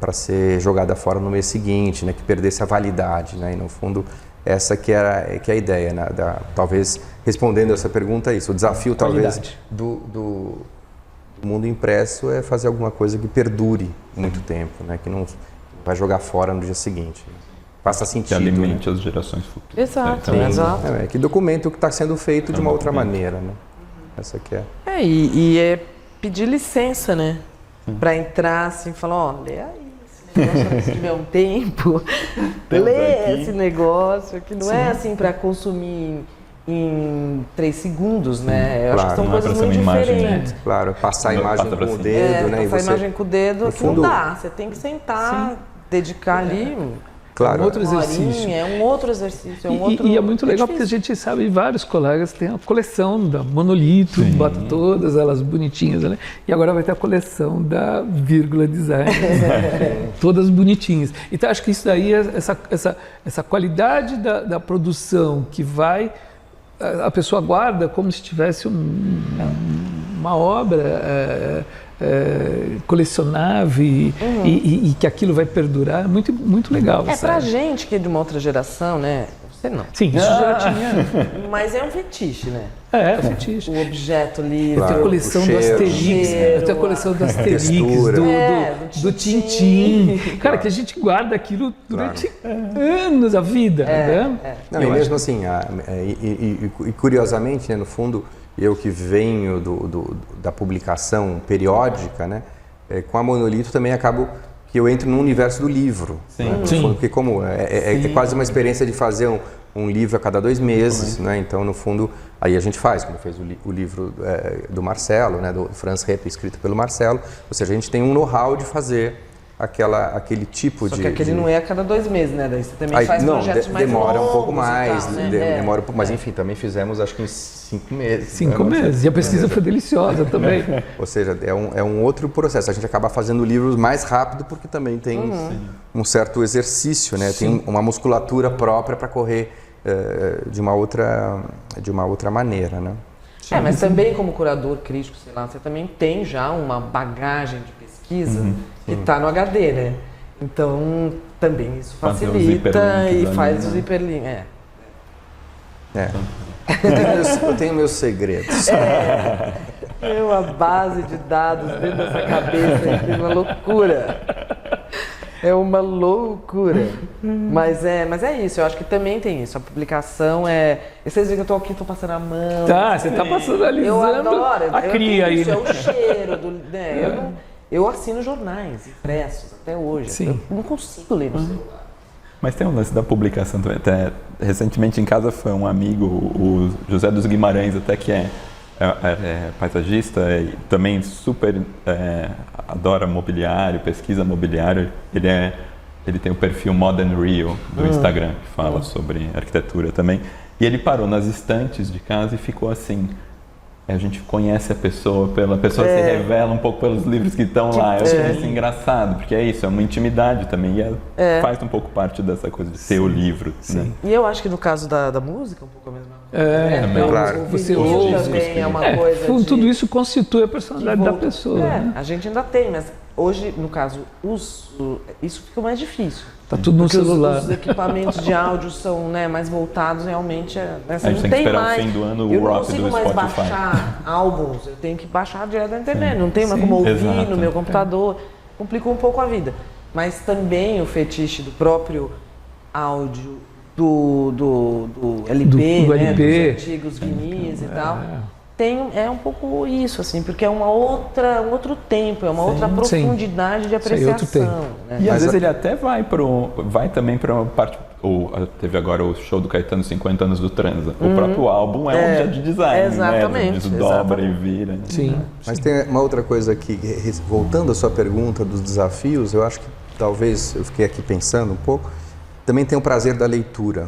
para ser jogada fora no mês seguinte, né, que perdesse a validade, né? E no fundo essa que é a ideia, né, talvez respondendo essa pergunta é isso. O desafio talvez do mundo impresso é fazer alguma coisa que perdure muito tempo, né? Que não vai jogar fora no dia seguinte. Faça sentido. Que alimente, né? as gerações futuras. Exato, exato. Que documente o que está sendo feito de uma outra maneira, né? Essa que é. E é pedir licença, né? Para entrar assim e falar, ó, lê aí. Se tiver um tempo, lê esse negócio, que não é assim para consumir em 3 segundos, né? Eu acho que são coisas muito diferentes. Claro, passar a imagem com o dedo, né? Passar a imagem com o dedo, assim, fundo, não dá. Você tem que sentar, dedicar ali. Claro. É um outro exercício. É um outro exercício. E é muito legal porque a gente sabe, vários colegas têm a coleção da Monolito, bota todas elas bonitinhas, né? E agora vai ter a coleção da Vírgula Design, todas bonitinhas. Então acho que isso daí, essa qualidade da produção que vai, a pessoa guarda como se tivesse uma obra colecionável e que aquilo vai perdurar, muito, muito legal. Pra gente que é de uma outra geração, né? Você não. Sim, isso já tinha. Mas é um fetiche, né? É fetiche. O objeto livre. Eu tenho a coleção do Asterix, eu tenho a coleção do Asterix, do Tintim. Cara, que a gente guarda aquilo durante anos, a vida. Né? Não, e mesmo assim, e curiosamente, né, no fundo, eu que venho da publicação periódica, né, com a Monolito também acabo que eu entro no universo do livro. Sim. Né, Sim. porque como é quase uma experiência de fazer um livro a cada 2 meses, né, então no fundo aí a gente faz, como fez o livro do Marcelo, né, do Franz Repp, escrito pelo Marcelo, ou seja, a gente tem um know-how de fazer aquele tipo Só que aquele não é a cada 2 meses, né? Daí você também faz projetos mais demora longos um pouco mais, tal, né? demora um pouco, mas enfim, também fizemos acho que em 5 meses. 5 meses, e a pesquisa foi deliciosa também. Ou seja, é um outro processo, a gente acaba fazendo livros mais rápido porque também tem um certo exercício, né? Tem uma musculatura própria para correr de uma outra maneira, né? Mas também como curador crítico, sei lá, você também tem já uma bagagem de pesquisa que está no HD, né? Então, também isso facilita e faz os hiperlinks. Eu tenho meus segredos. É uma base de dados dentro dessa cabeça aqui, uma loucura. É uma loucura. Mas é isso, eu acho que também tem isso. A publicação vocês veem que eu tô aqui, tô passando a mão. Tá, você tá passando ali. Eu adoro. A cria aí. Isso, é o cheiro. Eu assino jornais impressos até hoje. Sim. Eu não consigo ler no celular. Mas tem um lance da publicação também. Até recentemente em casa foi um amigo, o José dos Guimarães, até que é paisagista e também super adora mobiliário, pesquisa mobiliário. Ele tem o perfil Modern Rio do Instagram, que fala sobre arquitetura também. E ele parou nas estantes de casa e ficou assim. A gente conhece a pessoa, pessoa se revela um pouco pelos livros que estão lá. Eu acho isso engraçado, porque é isso, é uma intimidade também. E faz um pouco parte dessa coisa de ter o livro. Né? E eu acho que no caso da música, um pouco a mesma coisa. Claro. Você ouve também é uma coisa tudo isso constitui a personalidade da pessoa. Né? A gente ainda tem, mas hoje, no caso, isso fica mais difícil. Tá tudo no celular. Os equipamentos de áudio são mais voltados realmente. A gente tem que esperar o fim do ano o rock do Spotify. Eu não consigo mais baixar álbuns, eu tenho que baixar direto da internet. Não tem mais como ouvir no meu computador. Complicou um pouco a vida. Mas também o fetiche do próprio áudio do LP, do né, LP. dos antigos vinis e tal. É um pouco isso, assim, porque é um outro tempo, é uma outra profundidade de apreciação. Né? E às vezes ele até vai também para uma parte. Teve agora o show do Caetano 50 anos do Transa. O próprio álbum é um objeto de design, exatamente, né? Desdobra e vira. Sim. Mas tem uma outra coisa aqui, voltando à sua pergunta dos desafios, eu acho que talvez, eu fiquei aqui pensando um pouco, também tem o prazer da leitura.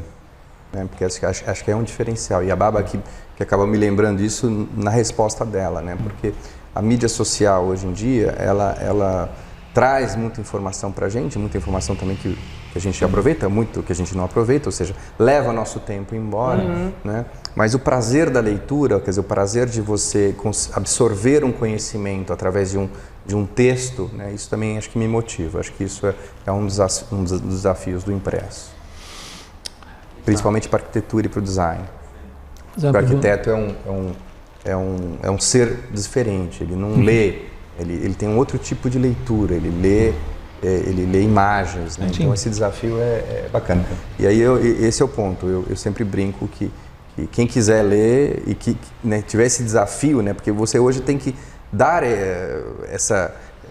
Né? Porque acho que é um diferencial. E a Baba que acaba me lembrando isso na resposta dela, né? Porque a mídia social hoje em dia, ela traz muita informação para a gente, muita informação também que a gente aproveita, muito que a gente não aproveita, ou seja, leva nosso tempo embora, né? Mas o prazer da leitura, quer dizer, o prazer de você absorver um conhecimento através de um texto, né? Isso também acho que me motiva, acho que isso é um dos desafios do impresso, principalmente para a arquitetura e para o design. O arquiteto é um ser diferente, ele não lê, ele tem um outro tipo de leitura, ele lê imagens, né? Então esse desafio é bacana. E aí esse é o ponto, eu sempre brinco que quem quiser ler e que, né, tiver esse desafio, né? Porque você hoje tem que dar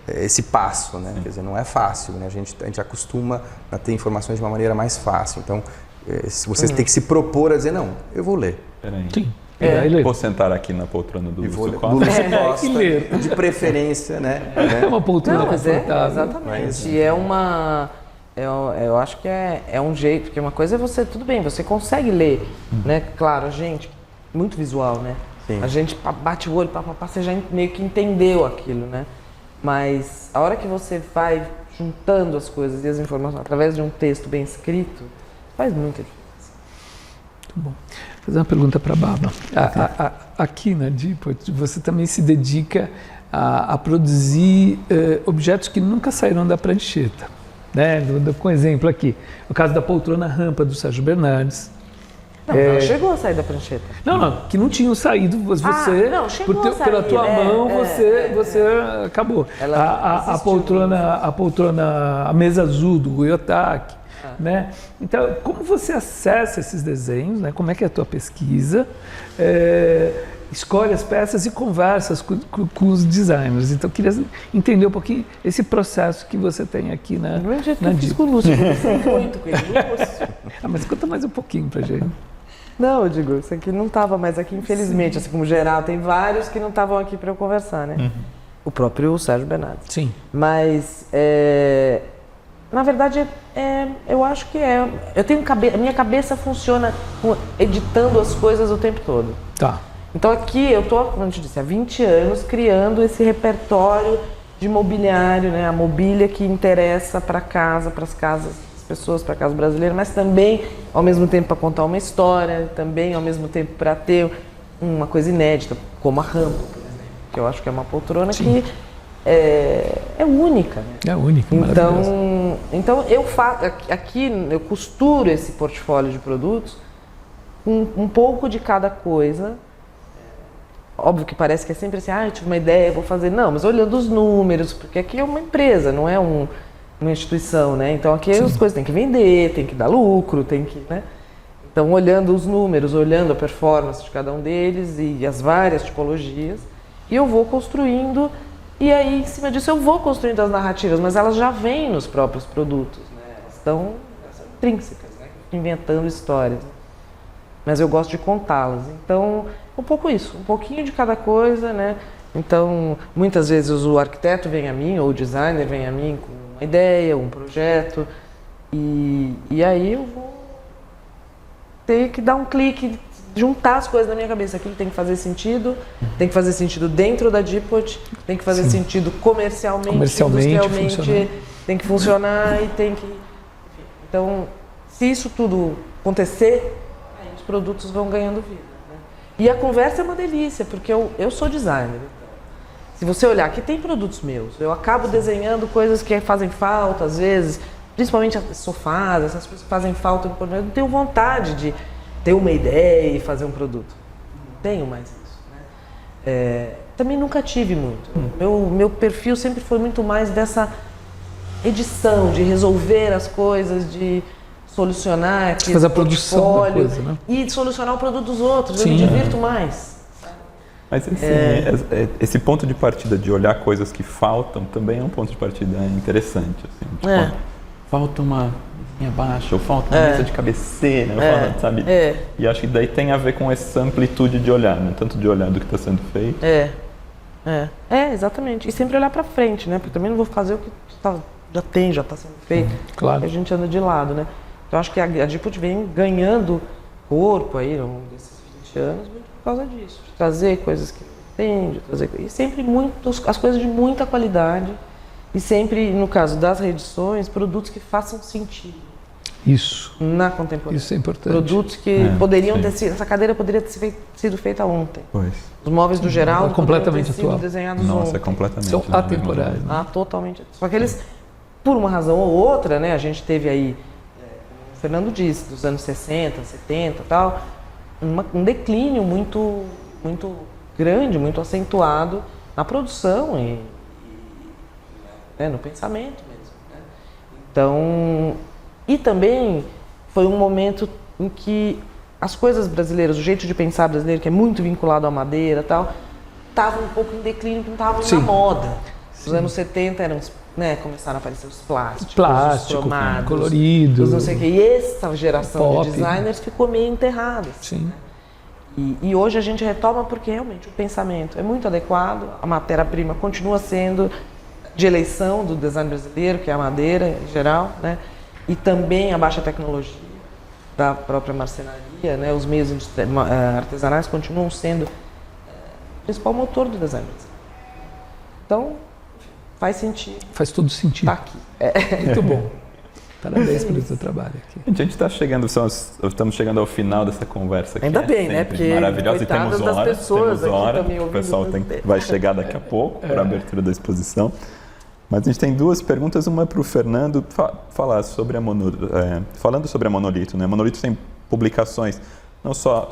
esse passo, né? Quer dizer, não é fácil, né? A gente acostuma a ter informações de uma maneira mais fácil, então você tem que se propor a dizer, não, eu vou ler. Peraí. Sim. Vou sentar aqui na poltrona do Lúcio Costa, de preferência, né? É uma poltrona Não, mas confortável. exatamente. E eu acho que é um jeito, porque uma coisa é você, tudo bem, você consegue ler, né? Claro, a gente, muito visual, né? Sim. A gente bate o olho, você já meio que entendeu aquilo, né? Mas a hora que você vai juntando as coisas e as informações através de um texto bem escrito, faz muita diferença. Muito bom. Vou fazer uma pergunta para a Baba. Aqui na Dipot, você também se dedica a produzir objetos que nunca saíram da prancheta. Né? Com exemplo aqui, o caso da poltrona rampa do Sérgio Bernardes. Não, ela chegou a sair da prancheta. Não, que não tinham saído, você, pela tua mão, você acabou. A poltrona, a mesa azul do Yotaki. Né? Então, como você acessa esses desenhos, né? Como é que é a tua pesquisa, escolhe as peças e conversas com os designers. Então, eu queria entender um pouquinho esse processo que você tem aqui na eu fiz com o Lúcio, eu muito com ele. Mas conta mais um pouquinho pra gente. Não, eu digo, isso aqui não estava mais aqui, infelizmente, assim como geral, tem vários que não estavam aqui para eu conversar, né? O próprio Sérgio Bernardes. Sim. Mas, na verdade, eu acho que eu tenho a minha cabeça funciona editando as coisas o tempo todo. Tá. Então aqui eu estou, como eu te disse, há 20 anos criando esse repertório de mobiliário, né? A mobília que interessa para casa, para as casas, as pessoas, para a casa brasileira, mas também, ao mesmo tempo, para contar uma história, também, ao mesmo tempo, para ter uma coisa inédita, como a rampa, por exemplo, que eu acho que é uma poltrona que é única. Né? É única, maravilhosa. Então eu faço aqui, eu costuro esse portfólio de produtos com um pouco de cada coisa. Óbvio que parece que é sempre assim, eu tive uma ideia, vou fazer. Não, mas olhando os números, porque aqui é uma empresa, não é uma instituição, né? Então aqui as coisas têm que vender, tem que dar lucro, tem que, né? Então olhando os números, olhando a performance de cada um deles e as várias tipologias, e eu vou construindo, e aí em cima disso eu vou construindo as narrativas, mas elas já vêm nos próprios produtos, né? Elas são intrínsecas, né? Inventando histórias. Mas eu gosto de contá-las. Então, um pouco isso, um pouquinho de cada coisa, né? Então, muitas vezes o arquiteto vem a mim, ou o designer vem a mim com uma ideia, um projeto, e aí eu vou ter que dar um clique, juntar as coisas na minha cabeça. Aquilo tem que fazer sentido dentro da Dipot, tem que fazer sentido comercialmente, industrialmente, tem que funcionar e tem que... Enfim. Então, se isso tudo acontecer, os produtos vão ganhando vida. Né? E a conversa é uma delícia, porque eu sou designer. Então, se você olhar, aqui tem produtos meus. Eu acabo desenhando coisas que fazem falta, às vezes, principalmente sofás, essas coisas que fazem falta. Eu não tenho vontade de ter uma ideia e fazer um produto. Não tenho mais isso. Né? Também nunca tive muito. Meu perfil sempre foi muito mais dessa edição, de resolver as coisas, de solucionar aqui fazer a produção da coisa, né? E solucionar o produto dos outros. Eu me divirto mais. Mas assim, esse ponto de partida de olhar coisas que faltam também é um ponto de partida interessante. Assim, tipo, falta uma linha baixa, ou falta uma mesa de cabeceira, sabe? E acho que daí tem a ver com essa amplitude de olhar, né? Tanto de olhar do que está sendo feito. Exatamente. E sempre olhar para frente, né? Porque também não vou fazer o que já está sendo feito. Claro. A gente anda de lado, né? Então acho que a Dipot vem ganhando corpo aí ao longo desses 20 anos muito por causa disso, de trazer coisas que tem, de trazer, e sempre as coisas de muita qualidade e sempre, no caso das reedições, produtos que façam sentido Isso. na contemporânea. Isso é importante. Produtos que poderiam ter sido, essa cadeira poderia ter sido feita ontem. Pois. Os móveis do Geraldo completamente poderiam ter sido atual. desenhados Nossa, ontem. completamente. São né? atemporais. Né? Totalmente. Só que eles, por uma razão ou outra, né, a gente teve aí, como o Fernando disse, dos anos 60, 70 e tal, um declínio muito grande, muito acentuado na produção e no pensamento mesmo. Né? Então, e também foi um momento em que as coisas brasileiras, o jeito de pensar brasileiro, que é muito vinculado à madeira e tal, estava um pouco em declínio, não estavam na moda. Nos anos 70 começaram a aparecer os plásticos, os cromados, colorido, os não sei o quê. E essa geração pop, de designers ficou meio enterrada. Sim. Né? E hoje a gente retoma porque realmente o pensamento é muito adequado, a matéria-prima continua sendo de eleição do design brasileiro, que é a madeira em geral, né? E também a baixa tecnologia da própria marcenaria, né? Os meios artesanais continuam sendo o principal motor do design brasileiro. Então, faz sentido. Faz todo sentido. Tá aqui. Muito bom. Parabéns pelo seu trabalho aqui. A gente está chegando, estamos chegando ao final dessa conversa aqui. Ainda bem, né? Porque maravilhosa, e temos das horas, pessoas temos hora. aqui também O pessoal ouvindo vai chegar daqui a pouco para a abertura da exposição. Mas a gente tem duas perguntas, uma para o Fernando falar sobre falando sobre a Monolito, né? A Monolito tem publicações, não só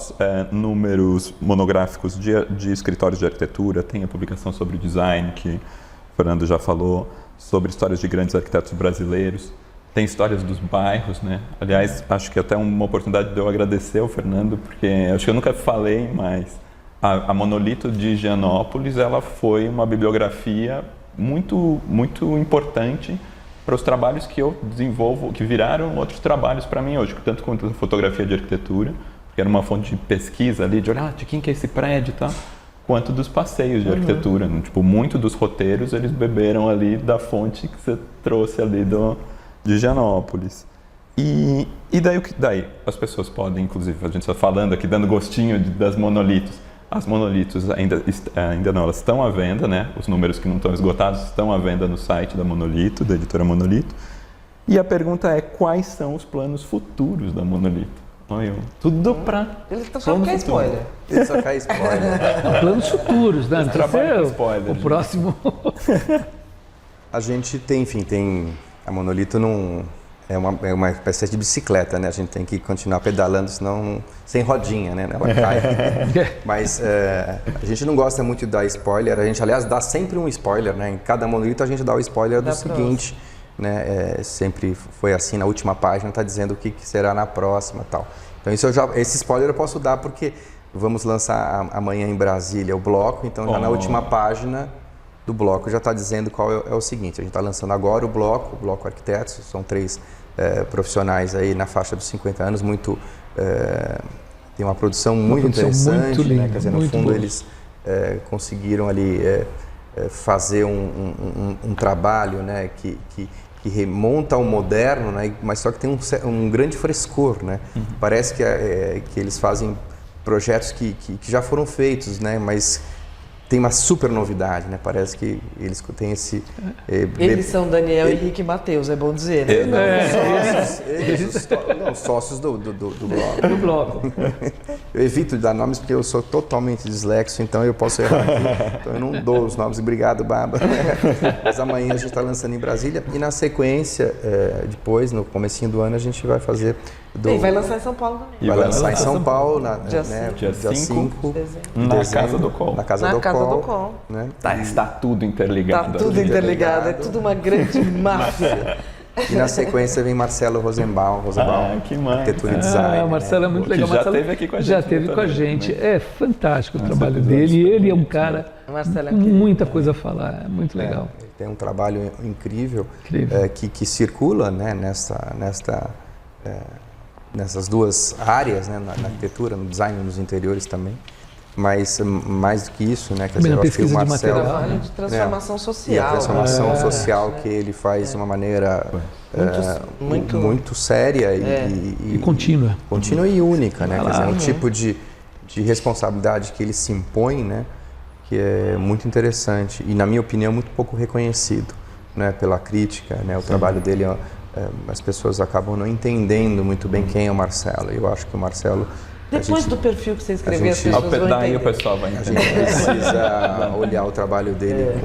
números monográficos de escritórios de arquitetura, tem a publicação sobre design, que o Fernando já falou, sobre histórias de grandes arquitetos brasileiros. Tem histórias dos bairros, né? Aliás, acho que até uma oportunidade de eu agradecer ao Fernando, porque acho que eu nunca falei, mas a Monolito de Higienópolis, ela foi uma bibliografia muito, muito importante para os trabalhos que eu desenvolvo, que viraram outros trabalhos para mim hoje, tanto quanto a fotografia de arquitetura, que era uma fonte de pesquisa ali, de olhar de quem que é esse prédio e tal, quanto dos passeios de arquitetura. Né? Tipo, muito dos roteiros, eles beberam ali da fonte que você trouxe ali de Higienópolis. E daí as pessoas podem, inclusive, a gente está falando aqui, dando gostinho das monolitos. As monolitos ainda não, elas estão à venda, né? Os números que não estão esgotados estão à venda no site da Monolito, da editora Monolito. E a pergunta é, quais são os planos futuros da Monolito? Tudo para... Ele só quer spoiler. Ele só quer spoiler. Planos futuros, né? Trabalho com spoiler. O próximo... A gente tem, enfim, a Monolito não... É uma espécie de bicicleta, né? A gente tem que continuar pedalando, senão sem rodinha, né? Ela cai. Mas a gente não gosta muito de dar spoiler. A gente, aliás, dá sempre um spoiler, né? Em cada monolito a gente dá o spoiler do seguinte, né? Sempre foi assim, na última página está dizendo o que será na próxima, tal. Então esse spoiler eu posso dar porque vamos lançar amanhã em Brasília o bloco. Então já na última página do bloco já está dizendo qual é o seguinte. A gente está lançando agora o bloco Arquitetos. São 3 profissionais aí na faixa dos 50 anos, tem uma produção muito interessante, muito linda, né? Quer dizer, no fundo boa. eles conseguiram ali fazer um trabalho, né? que remonta ao moderno, né? Mas só que tem um grande frescor, né? Parece que eles fazem projetos que já foram feitos, né? Mas tem uma super novidade, né? Parece que eles têm esse... Eles são Daniel, Henrique e Matheus, é bom dizer, né? Sócios do bloco. Do bloco. Eu evito dar nomes porque eu sou totalmente dislexo, então eu posso errar aqui. Então eu não dou os nomes. Obrigado, Baba. Mas amanhã a gente está lançando em Brasília e na sequência, depois, no comecinho do ano, a gente vai fazer... E vai lançar em São Paulo também. Vai lançar em São Paulo, dia 5 de na dezembro, Casa do Col. Na Casa do Col. Né? Está tudo interligado. Está tudo interligado, é tudo uma grande máfia. E na sequência vem Marcelo Rosenbaum, que massa. Arquitetura e Design. O Marcelo é muito legal. Já esteve aqui com a gente. Já esteve com a gente. É fantástico o trabalho dele. E ele é um cara com muita coisa a falar. É muito legal. Ele tem um trabalho incrível. Que circula, né, nessas duas áreas, né, na arquitetura, no design, nos interiores também. Mas mais do que isso, né, quer dizer, eu acho que o Marcelo... Trabalho de transformação social. A transformação social que ele faz de uma maneira muito séria e contínua. Contínua e única, né? Quer dizer, um tipo de responsabilidade que ele se impõe, né? que é muito interessante e, na minha opinião, muito pouco reconhecido, né, pela crítica, né? O trabalho dele, as pessoas acabam não entendendo muito bem quem é o Marcelo. Eu acho que o Marcelo... Depois do perfil que você escreveu, as pessoas vão Daí o entender. pessoal vai A entender. gente precisa olhar o trabalho dele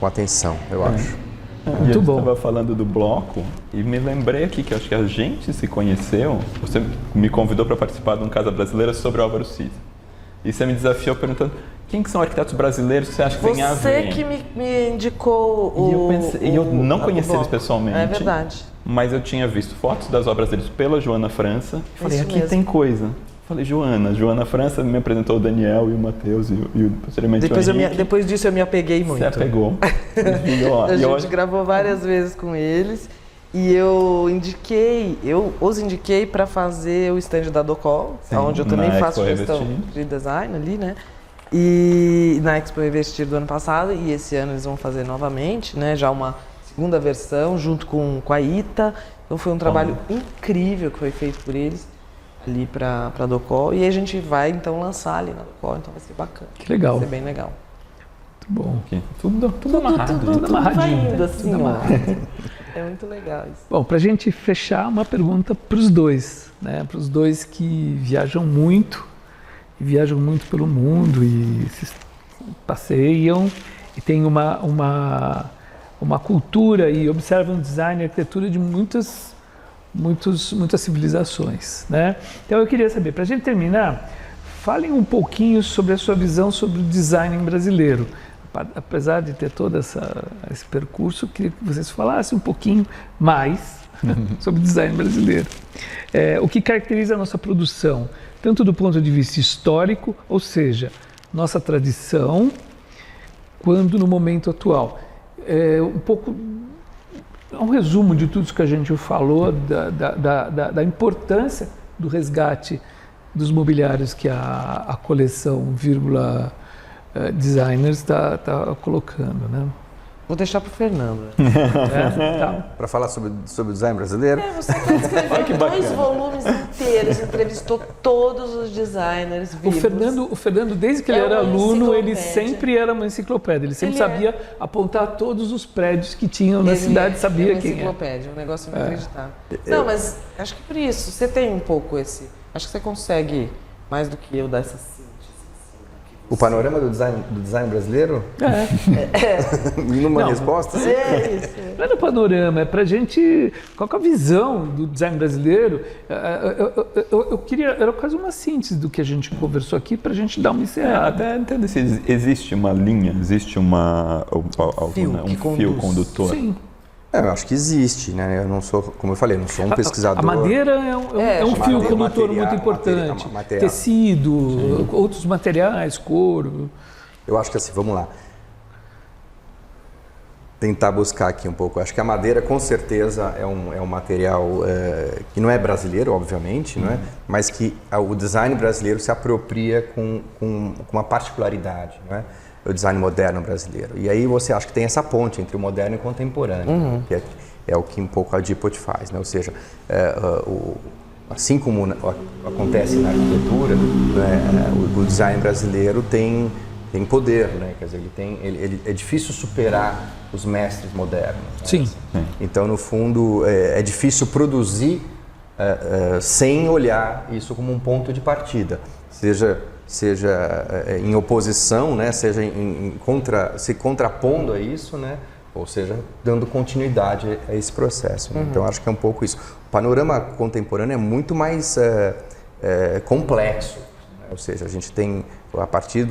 com atenção, eu acho. Muito bom. Eu estava falando do bloco e me lembrei aqui que acho que a gente se conheceu. Você me convidou para participar de um Casa Brasileira sobre o Álvaro Siza. E você me desafiou perguntando quem que são arquitetos brasileiros que você acha que tem a ver. Você que me indicou E eu não conheci eles pessoalmente. É verdade. Mas eu tinha visto fotos das obras deles pela Joana França. E falei, Isso aqui mesmo. tem coisa. Falei, Joana França me apresentou o Daniel e o Matheus e posteriormente o Henrique. Depois disso eu me apeguei muito. Você apegou. A gente gravou várias vezes com eles e eu os indiquei para fazer o stand da Docol, onde eu também faço gestão de design ali, né? E na Expo Revestir do ano passado, e esse ano eles vão fazer novamente, né? Já uma segunda versão, junto com a Ita. Então foi um trabalho incrível que foi feito por eles ali para a Docol. E a gente vai então lançar ali na Docol, então vai ser bacana. Que legal. Vai ser bem legal. Muito bom. Aqui. Tudo amarrado. tudo amarradinho, vai indo né? assim, Tudo ó. amarrado. É muito legal isso. Bom, para a gente fechar, uma pergunta para os dois, né? Para os dois que viajam muito pelo mundo e se passeiam e têm uma cultura e observam design e arquitetura de muitas civilizações, né? Então eu queria saber, para a gente terminar, falem um pouquinho sobre a sua visão sobre o design brasileiro. Apesar de ter todo esse percurso, eu queria que vocês falassem um pouquinho mais sobre o design brasileiro. O que caracteriza a nossa produção, tanto do ponto de vista histórico, ou seja, nossa tradição, quanto no momento atual. Um resumo de tudo isso que a gente falou, da importância do resgate dos mobiliários que a coleção Designers está colocando, né? Vou deixar para o Fernando. Tá. Para falar sobre o design brasileiro? Você está escrevendo bacana. 2 volumes inteiros, entrevistou todos os designers vivos. O Fernando, desde que ele É era uma aluno, ele enciclopédia. sempre era uma enciclopédia. Ele sempre Ele sabia apontar todos os prédios que tinham na cidade, sabia uma quem é. enciclopédia, um negócio inacreditável. Não, mas acho que por isso, você tem um pouco esse... Acho que você consegue, mais do que eu, dar essa síntese. O panorama do design brasileiro? Numa resposta? É isso. Não é no panorama, é pra gente. Qual que é a visão do design brasileiro? Eu queria. Era quase uma síntese do que a gente conversou aqui pra gente dar uma encerrada. Até entender se existe uma linha, existe um fio condutor. Sim. Eu acho que existe, né? Eu não sou, como eu falei, não sou um pesquisador. A madeira é um fio condutor muito importante. material. Tecido, outros materiais, couro. Eu acho que assim, vamos lá. Tentar buscar aqui um pouco. Acho que a madeira, com certeza, é um material que não é brasileiro, obviamente, não é? Mas que o design brasileiro se apropria com uma particularidade, não é? O design moderno brasileiro. E aí você acha que tem essa ponte entre o moderno e o contemporâneo, que é o que um pouco a Dipot faz, né? Ou seja, assim como acontece na arquitetura, né, o design brasileiro tem poder, né? Quer dizer, ele é difícil superar os mestres modernos. Né? Sim. Então, no fundo, é difícil produzir sem olhar isso como um ponto de partida, seja em oposição, né? Seja se contrapondo a isso, né? Ou seja, dando continuidade a esse processo. Né? Então, acho que é um pouco isso. O panorama contemporâneo é muito mais complexo. Né? Ou seja, a gente tem, a partir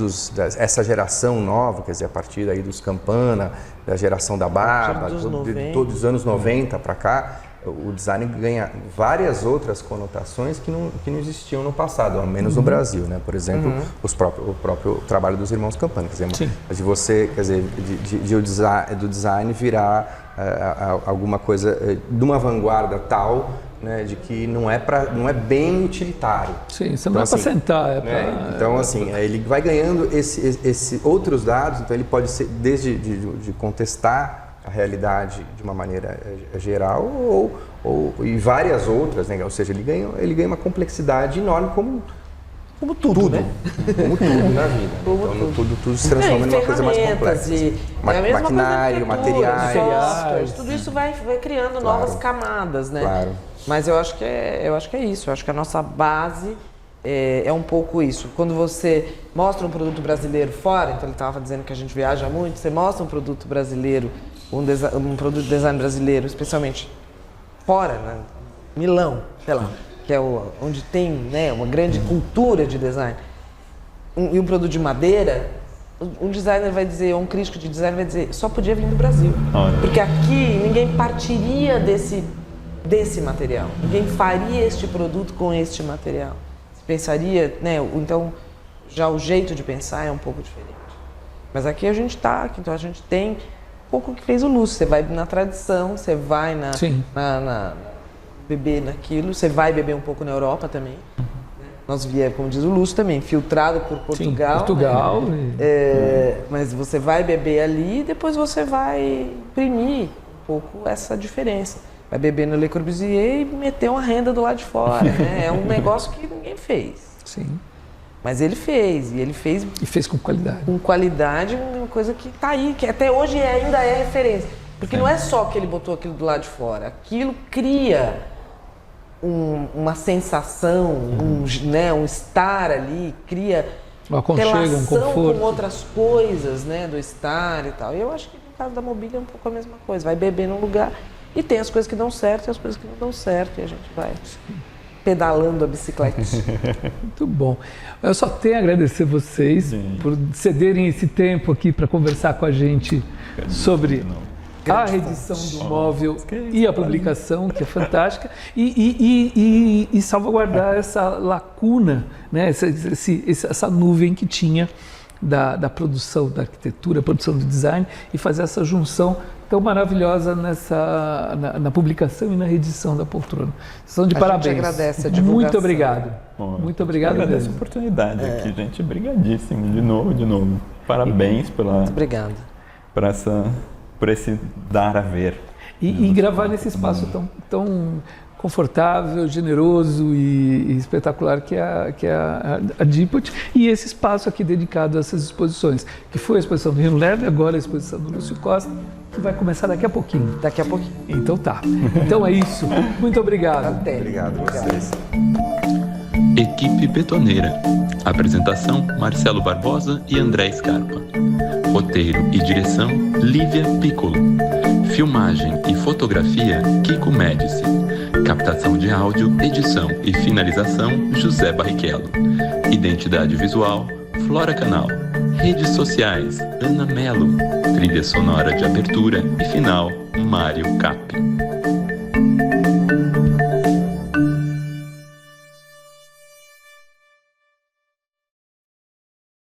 essa geração nova, quer dizer, a partir aí dos Campana, da geração da Barba, de todos os anos 90 para cá, o design ganha várias outras conotações que não existiam no passado, ao menos no Brasil, né? Por exemplo, o próprio trabalho dos irmãos Campana, quer dizer, de você, quer dizer, do design virar alguma coisa de uma vanguarda tal, né, de que não é bem utilitário. Sim, você não é para sentar, Então, assim, ele vai ganhando esse outros dados, então ele pode ser desde de contestar a realidade de uma maneira geral e várias outras, né? Ou seja, ele ganha uma complexidade enorme, como como tudo, né? Como tudo na vida. Como Então, tudo. tudo se transforma numa coisa mais complexa. E é a mesma Maquinário, coisa de arquitetura, materiais. softwares, tudo isso vai criando Claro. novas camadas, né? Claro. Mas eu acho que é isso. Eu acho que a nossa base é um pouco isso. Quando você mostra um produto brasileiro fora, então ele estava dizendo que a gente viaja muito, você mostra um produto brasileiro, um produto de design brasileiro, especialmente fora, né? Milão, sei lá, que é onde tem, né, uma grande cultura de design, e um produto de madeira, um designer vai dizer, ou um crítico de design vai dizer, só podia vir do Brasil. Olha. Porque aqui ninguém partiria desse material, ninguém faria este produto com este material. Você pensaria, né, então já o jeito de pensar é um pouco diferente. Mas aqui a gente está, então a gente tem um pouco o que fez o Lúcio, você vai na tradição, você vai beber naquilo, você vai beber um pouco na Europa também. Nós viemos, como diz o Lúcio também, filtrado por Portugal. Sim, Portugal. Né? Mas você vai beber ali e depois você vai imprimir um pouco essa diferença. Vai beber no Le Corbusier e meter uma renda do lado de fora. Né? É um negócio que ninguém fez. Sim. Mas ele fez, e ele fez... E fez com qualidade. Com qualidade, uma coisa que está aí, que até hoje ainda é referência. Porque não é só que ele botou aquilo do lado de fora, aquilo cria uma sensação, um estar ali, cria um aconchego, relação um conforto com outras coisas, né, do estar e tal. E eu acho que no caso da mobília é um pouco a mesma coisa, vai beber num lugar e tem as coisas que dão certo e as coisas que não dão certo e a gente vai pedalando a bicicleta. Muito bom. Eu só tenho a agradecer vocês por cederem esse tempo aqui para conversar com a gente sobre a reedição do móvel e a publicação, que é fantástica, e salvaguardar essa lacuna, né? essa nuvem que tinha da produção da arquitetura, produção do design, e fazer essa junção tão maravilhosa na publicação e na reedição da poltrona. São de parabéns. A gente agradece a divulgação. Muito obrigado. Muito obrigado mesmo. Agradeço a oportunidade aqui, gente. Obrigadíssimo. De novo. Parabéns Obrigado. por esse dar a ver. E gravar nesse espaço tão confortável, generoso e espetacular que é a Dipot, e esse espaço aqui dedicado a essas exposições, que foi a exposição do Rino Leve, agora a exposição do Lúcio Costa, que vai começar daqui a pouquinho. Daqui a pouquinho. Então tá. Então é isso. Muito obrigado. Até. Obrigado a vocês. Equipe Betoneira. Apresentação: Marcelo Barbosa e André Scarpa. Roteiro e direção: Lívia Piccolo. Filmagem e fotografia: Kiko Médici. Captação de áudio, edição e finalização: José Barrichello. Identidade visual: Flora Canal. Redes sociais: Ana Melo. Trilha sonora de abertura e final: Mário Cap.